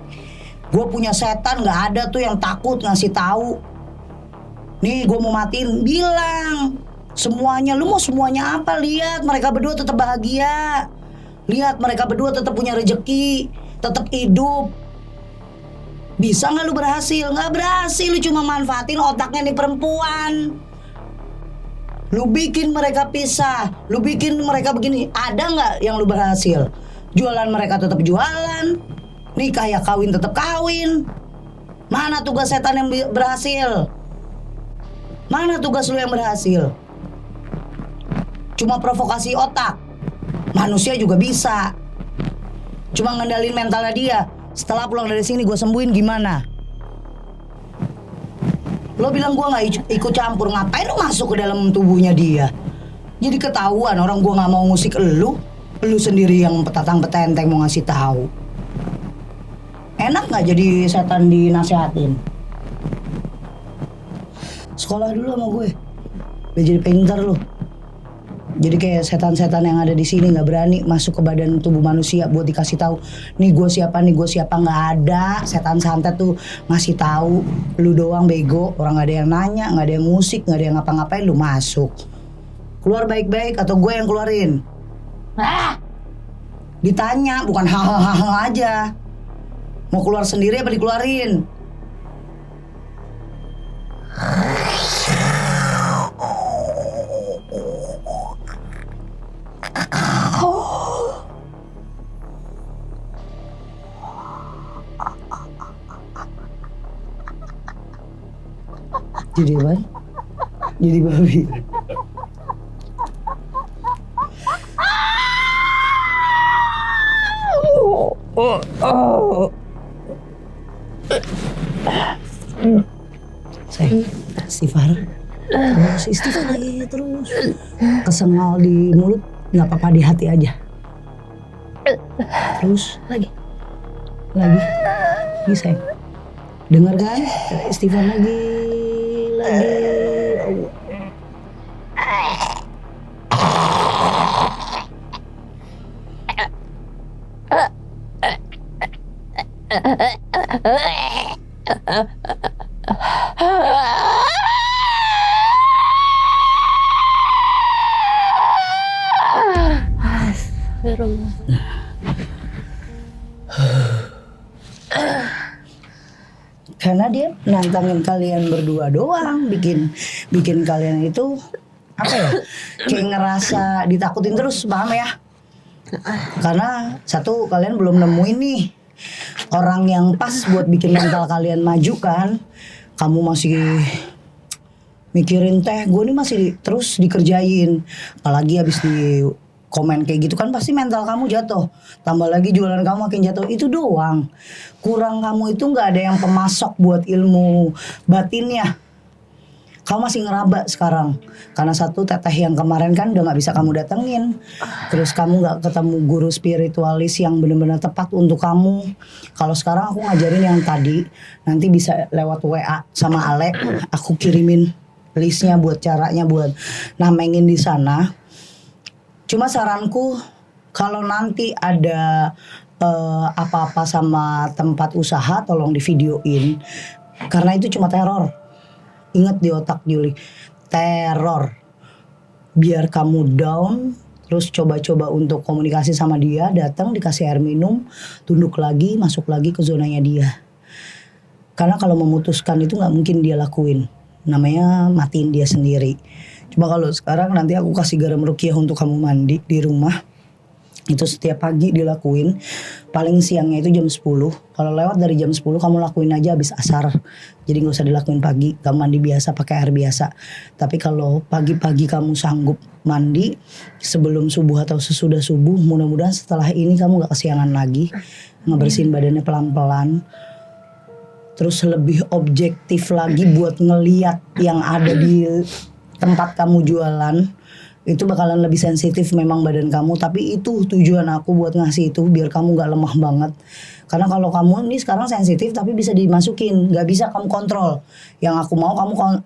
Gue punya setan, nggak ada tuh yang takut ngasih tahu. Nih gue mau matiin, bilang semuanya. Lu mau semuanya apa? Lihat mereka berdua tetap bahagia. Lihat mereka berdua tetap punya rezeki, tetap hidup. Bisa nggak lu berhasil? Nggak berhasil, lu cuma manfaatin otaknya nih perempuan. Lu bikin mereka pisah, lu bikin mereka begini. Ada nggak yang lu berhasil? Jualan mereka tetap jualan, nikah ya kawin tetap kawin. Mana tugas setan yang berhasil? Mana tugas lu yang berhasil? Cuma provokasi otak. Manusia juga bisa. Cuma ngendalin mentalnya dia. Setelah pulang dari sini gue sembuhin gimana? Lo bilang gue gak ikut campur, ngapain lo masuk ke dalam tubuhnya dia? Jadi ketahuan orang gue gak mau ngusik elu. Lu sendiri yang petatang petenteng mau ngasih tahu. Enak gak jadi setan dinasehatin? Sekolah dulu sama gue, biar jadi pintar lo. Jadi kayak setan-setan yang ada di sini nggak berani masuk ke badan tubuh manusia buat dikasih tahu. Nih gue siapa, nggak ada. Setan santet tuh ngasih tahu. Lu doang bego, orang nggak ada yang nanya, nggak ada yang musik, nggak ada yang ngapa-ngapain, lu masuk. Keluar baik-baik atau gue yang keluarin? Ditanya, bukan hahaha aja. Mau keluar sendiri apa dikeluarin? Jadi apa? Jadi babi. Sayang, istighfar. Terus istighfar lagi terus. Kesengal di mulut, nggak apa-apa, di hati aja. Terus lagi. Sayang. Dengar kan? Istighfar lagi. Karena dia nantangin kalian berdua doang, bikin kalian itu apa ya, kayak ngerasa ditakutin terus, paham ya? Karena satu, kalian belum nemuin nih orang yang pas buat bikin mental kalian maju kan. Kamu masih mikirin teh, gue nih masih terus dikerjain, apalagi habis di komen kayak gitu kan pasti mental kamu jatuh. Tambah lagi jualan kamu makin jatuh. Itu doang. Kurang kamu itu gak ada yang pemasok buat ilmu batinnya. Kamu masih ngeraba sekarang. Karena satu, teteh yang kemarin kan udah gak bisa kamu datengin. Terus kamu gak ketemu guru spiritualis yang benar-benar tepat untuk kamu. Kalau sekarang aku ngajarin yang tadi, nanti bisa lewat WA sama Ale. Aku kirimin listnya buat caranya buat namengin di sana. Cuma saranku, Kalau nanti ada apa-apa sama tempat usaha tolong divideoin. Karena itu cuma teror. Ingat di otak Juli, teror. Biar kamu down, terus coba-coba untuk komunikasi sama dia, datang dikasih air minum, tunduk lagi, masuk lagi ke zonanya dia. Karena kalau memutuskan itu nggak mungkin dia lakuin. Namanya matiin dia sendiri. Cuma kalau sekarang nanti aku kasih garam rukiah untuk kamu mandi di rumah. Itu setiap pagi dilakuin. Paling siangnya itu jam 10. Kalau lewat dari jam 10 kamu lakuin aja habis asar. Jadi gak usah dilakuin pagi. Kamu mandi biasa pakai air biasa. Tapi kalau pagi-pagi kamu sanggup mandi sebelum subuh atau sesudah subuh, mudah-mudahan setelah ini kamu gak kesiangan lagi. Ngebersihin badannya pelan-pelan. Terus lebih objektif lagi buat ngeliat yang ada di tempat kamu jualan. Itu bakalan lebih sensitif memang badan kamu. Tapi itu tujuan aku buat ngasih itu, biar kamu gak lemah banget. Karena kalau kamu ini sekarang sensitif tapi bisa dimasukin, gak bisa kamu kontrol. Yang aku mau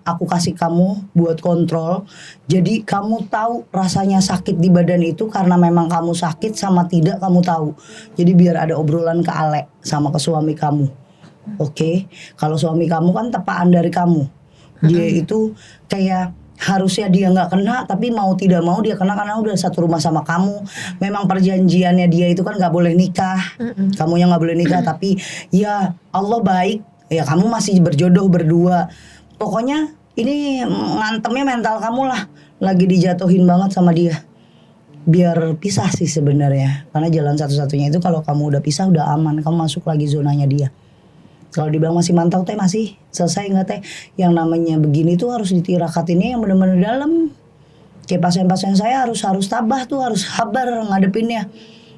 aku kasih kamu buat kontrol. Jadi kamu tahu rasanya sakit di badan itu karena memang kamu sakit sama tidak kamu tahu. Jadi biar ada obrolan ke Ale sama ke suami kamu. Oke? Kalau suami kamu kan tepaan dari kamu. Dia itu kayak harusnya dia nggak kena, tapi mau tidak mau dia kena karena udah satu rumah sama kamu. Memang perjanjiannya dia itu kan nggak boleh nikah, kamunya nggak boleh nikah. Tapi ya Allah baik, ya kamu masih berjodoh berdua. Pokoknya ini ngantem mental kamu lah, lagi dijatuhin banget sama dia. Biar pisah sih sebenarnya, karena jalan satu-satunya itu kalau kamu udah pisah udah aman, kamu masuk lagi zonanya dia. Kalau dibilang masih mantau teh masih selesai nggak teh? Yang namanya begini tuh harus ditirakatinnya yang benar-benar dalam. Kayak pasien-pasien saya harus tabah tuh, harus sabar ngadepinnya.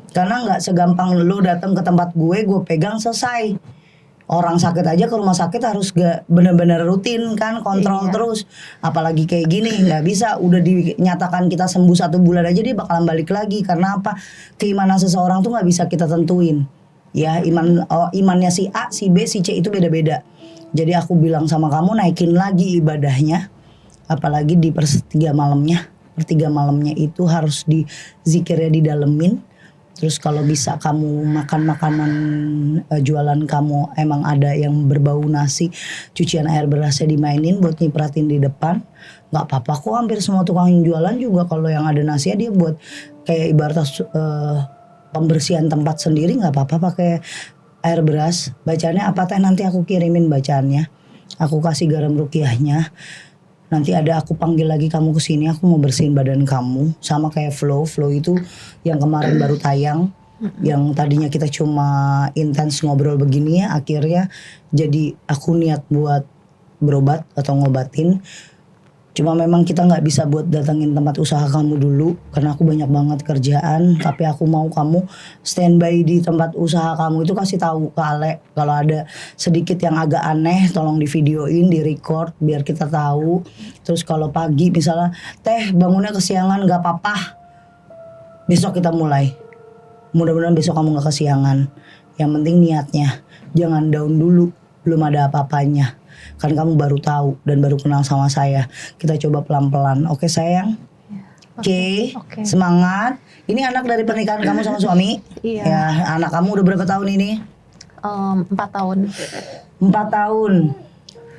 Karena nggak segampang lo datang ke tempat gue pegang selesai. Orang sakit aja ke rumah sakit harus gak benar-benar rutin kan, kontrol terus. Apalagi kayak gini nggak bisa. Udah dinyatakan kita sembuh 1 bulan aja dia bakalan balik lagi. Karena apa? Keimanan seseorang tuh nggak bisa kita tentuin. Ya imannya si A, si B, si C itu beda-beda. Jadi aku bilang sama kamu naikin lagi ibadahnya. Apalagi di per-3 malamnya. Per-3 malamnya itu harus di zikirnya didalemin. Terus kalau bisa kamu makan makanan jualan kamu emang ada yang berbau nasi, cucian air berasnya dimainin buat nyipratin di depan. Gak apa-apa kok, hampir semua tukang jualan juga kalau yang ada nasinya dia buat kayak ibarat pembersihan tempat sendiri, nggak apa-apa pakai air beras. Bacaannya apa teh, nanti aku kirimin bacaannya. Aku kasih garam rukiahnya. Nanti ada aku panggil lagi kamu kesini, aku mau bersihin badan kamu. Sama kayak Flow itu yang kemarin baru tayang. Yang tadinya kita cuma intens ngobrol begini ya, akhirnya jadi aku niat buat berobat atau ngobatin. Cuma memang kita gak bisa buat datengin tempat usaha kamu dulu karena aku banyak banget kerjaan. Tapi aku mau kamu standby di tempat usaha kamu itu, kasih tahu ke Ale kalau ada sedikit yang agak aneh tolong di videoin, di record biar kita tahu. Terus kalau pagi misalnya teh bangunnya kesiangan gak apa-apa, besok kita mulai. Mudah-mudahan besok kamu gak kesiangan. Yang penting niatnya, jangan down dulu, belum ada apa-apanya. Kan kamu baru tahu dan baru kenal sama saya. Kita coba pelan-pelan. Oke sayang? Oke. Semangat. Ini anak dari pernikahan kamu sama suami? Iya. Ya, anak kamu udah berapa tahun ini? 4 tahun. 4 tahun.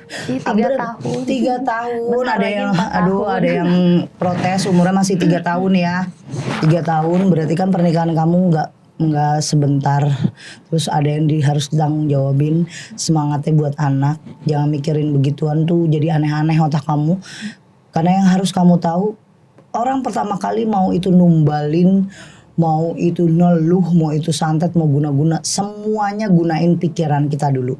3 tahun. 3 tahun. Bentar Ada lagi yang 4 tahun. ada yang protes umurnya masih 3 tahun ya. 3 tahun berarti kan pernikahan kamu nggak sebentar. Terus ada yang harus ditanggung jawabin. Semangatnya buat anak, jangan mikirin begituan tuh jadi aneh-aneh otak kamu. Karena yang harus kamu tahu, orang pertama kali mau itu numbalin, mau itu neluh, mau itu santet, mau guna-guna, semuanya gunain pikiran kita dulu.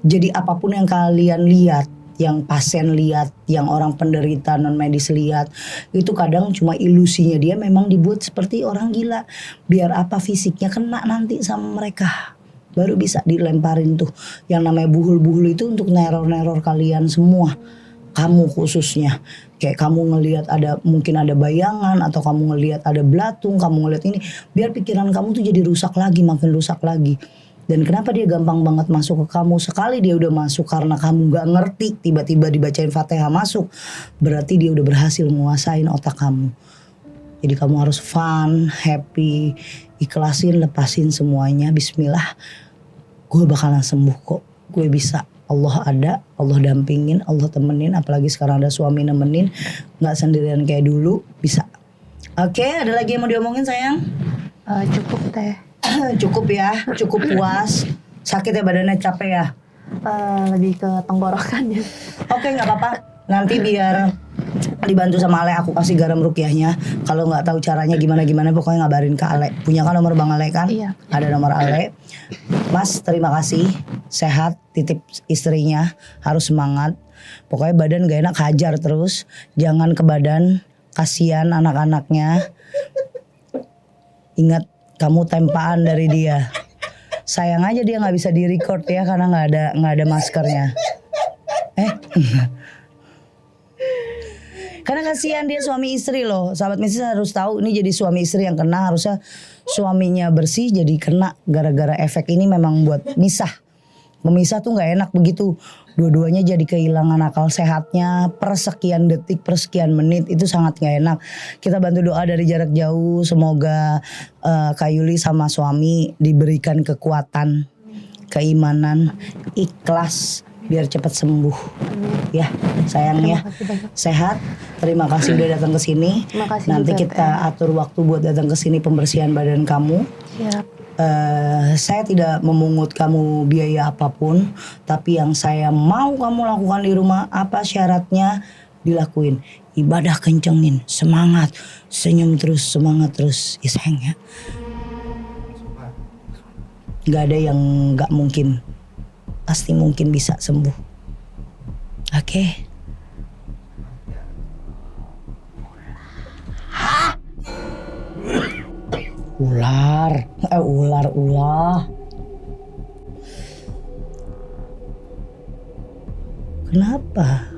Jadi apapun yang kalian lihat, yang pasien lihat, yang orang penderita non medis lihat, itu kadang cuma ilusinya dia, memang dibuat seperti orang gila. Biar apa, fisiknya kena nanti sama mereka. Baru bisa dilemparin tuh. Yang namanya buhul-buhul itu untuk neror-neror kalian semua. Kamu khususnya. Kayak kamu ngelihat mungkin ada bayangan, atau kamu ngelihat ada belatung, kamu ngelihat ini. Biar pikiran kamu tuh jadi rusak lagi, makin rusak lagi. Dan kenapa dia gampang banget masuk ke kamu? Sekali dia udah masuk karena kamu gak ngerti, tiba-tiba dibacain Fatihah masuk, berarti dia udah berhasil menguasain otak kamu. Jadi kamu harus fun, happy, ikhlasin, lepasin semuanya. Bismillah, gue bakalan sembuh kok, gue bisa. Allah ada, Allah dampingin, Allah temenin. Apalagi sekarang ada suami nemenin, gak sendirian kayak dulu, bisa. Oke, ada lagi yang mau diomongin sayang? Cukup teh. Cukup ya, cukup puas. Sakit ya badannya, capek ya? Lebih ke tenggorokannya. Oke, nggak apa-apa. Nanti biar dibantu sama Ale, aku kasih garam rukiahnya. Kalau nggak tahu caranya gimana pokoknya ngabarin ke Ale. Punya kan nomor Bang Ale kan? Iya. Ada nomor Ale. Mas, terima kasih. Sehat, titip istrinya. Harus semangat. Pokoknya badan gak enak, hajar terus. Jangan ke badan. Kasihan anak-anaknya. Ingat, kamu tempaan dari dia. Sayang aja dia nggak bisa di-record ya karena nggak ada maskernya. Karena kasihan dia suami istri loh. Sahabat Mistis harus tahu ini jadi suami istri yang kena. Harusnya suaminya bersih jadi kena gara-gara efek ini memang buat misah. Memisah tuh nggak enak begitu. Dua-duanya jadi kehilangan akal sehatnya per sekian detik, per sekian menit. Itu sangat nggak enak. Kita bantu doa dari jarak jauh. Semoga Kak Yuli sama suami diberikan kekuatan, keimanan, ikhlas biar cepat sembuh. Ya sayangnya sehat. Terima kasih udah datang ke sini. Nanti kita atur waktu buat datang ke sini pembersihan badan kamu. Siap. Saya tidak memungut kamu biaya apapun, tapi yang saya mau kamu lakukan di rumah, apa syaratnya dilakuin. Ibadah kencengin, semangat, senyum terus, semangat terus, ya sayang ya. Gak ada yang gak mungkin, pasti mungkin bisa sembuh. Oke. Ular. Kenapa?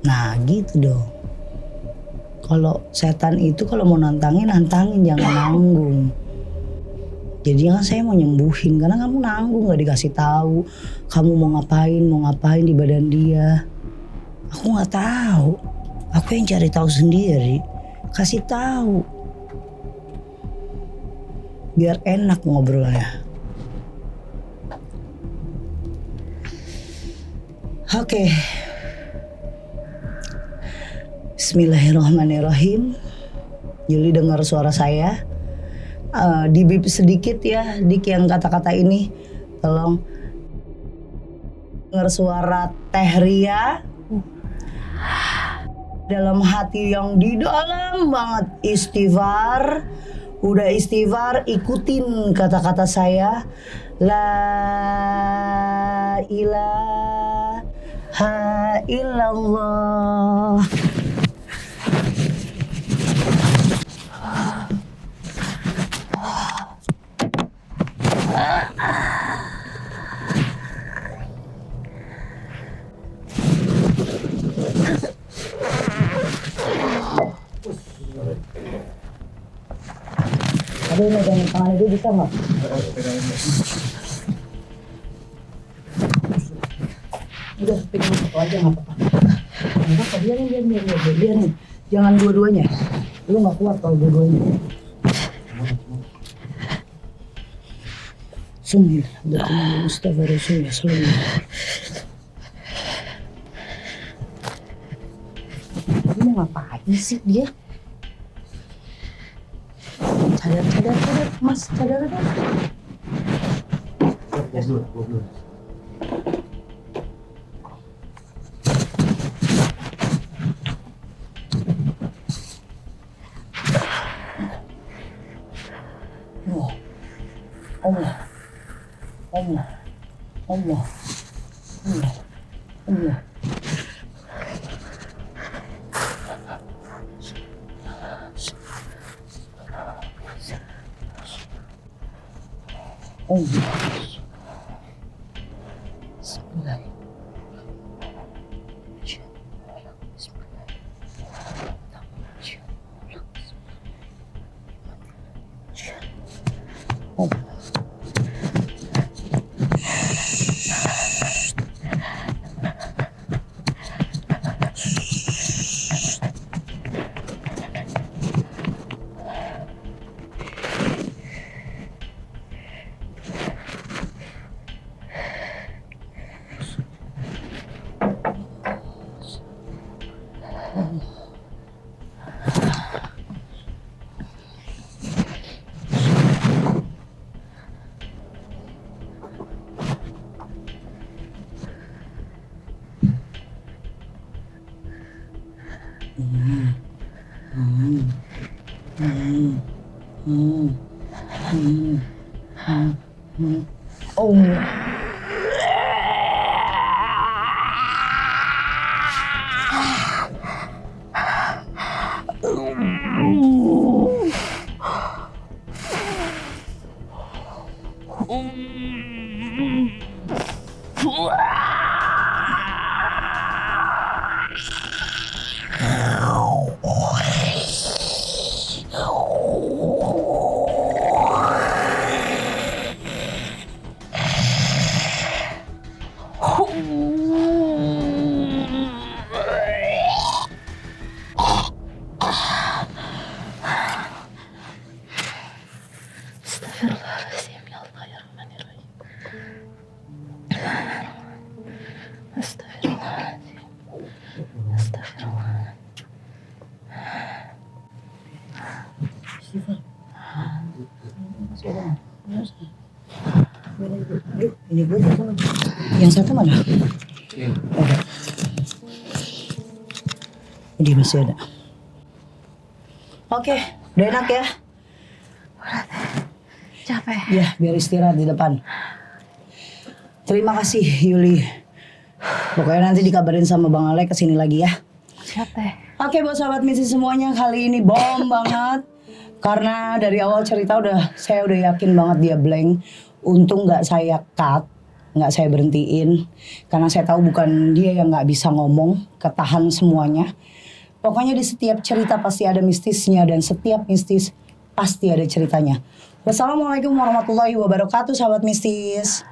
Nah gitu dong. Kalau setan itu kalau mau nantangin jangan nanggung. Jadi kan saya mau nyembuhin karena kamu nanggung gak dikasih tahu. Kamu mau ngapain di badan dia. Aku nggak tahu. Aku yang cari tahu sendiri. Kasih tahu. Biar enak ngobrolnya. Oke. Bismillahirrahmanirrahim. Yuli dengar suara saya. Di bip sedikit ya, Dik yang kata-kata ini. Tolong dengar suara Teh Ria. Dalam hati yang di dalam banget istighfar. Udah istighfar, ikutin kata-kata saya. La ilaha illallah. Aduh, megang tangan itu bisa nggak? Udah, pegang satu aja nggak apa-apa. Nggak apa-apa, biarin. Jangan dua-duanya. Lu nggak kuat kalau dua-duanya. Sumil, Abdul Mustafa Rasulullah Sallallahu. Dia mau ngapain sih dia? Cadar, Mas, cadar. Dulu. Allah. Oh. Astagfirullahaladzim, ya Allah, ya Rahman, ya Rahim. Astagfirullahaladzim. Astagfirullah. Ini gue yang satu mana? Ada. Ini masih ada. Oke, udah enak ya? Capek. Ya, biar istirahat di depan. Terima kasih Yuli. Pokoknya nanti dikabarin sama Bang Ale kesini lagi ya. Capek. Oke buat sahabat misi semuanya, kali ini bom banget. Karena dari awal cerita saya udah yakin banget dia blank. Untung nggak saya cut, nggak saya berhentiin. Karena saya tahu bukan dia yang nggak bisa ngomong, ketahan semuanya. Pokoknya di setiap cerita pasti ada mistisnya dan setiap mistis pasti ada ceritanya. Wassalamualaikum warahmatullahi wabarakatuh sahabat mistis.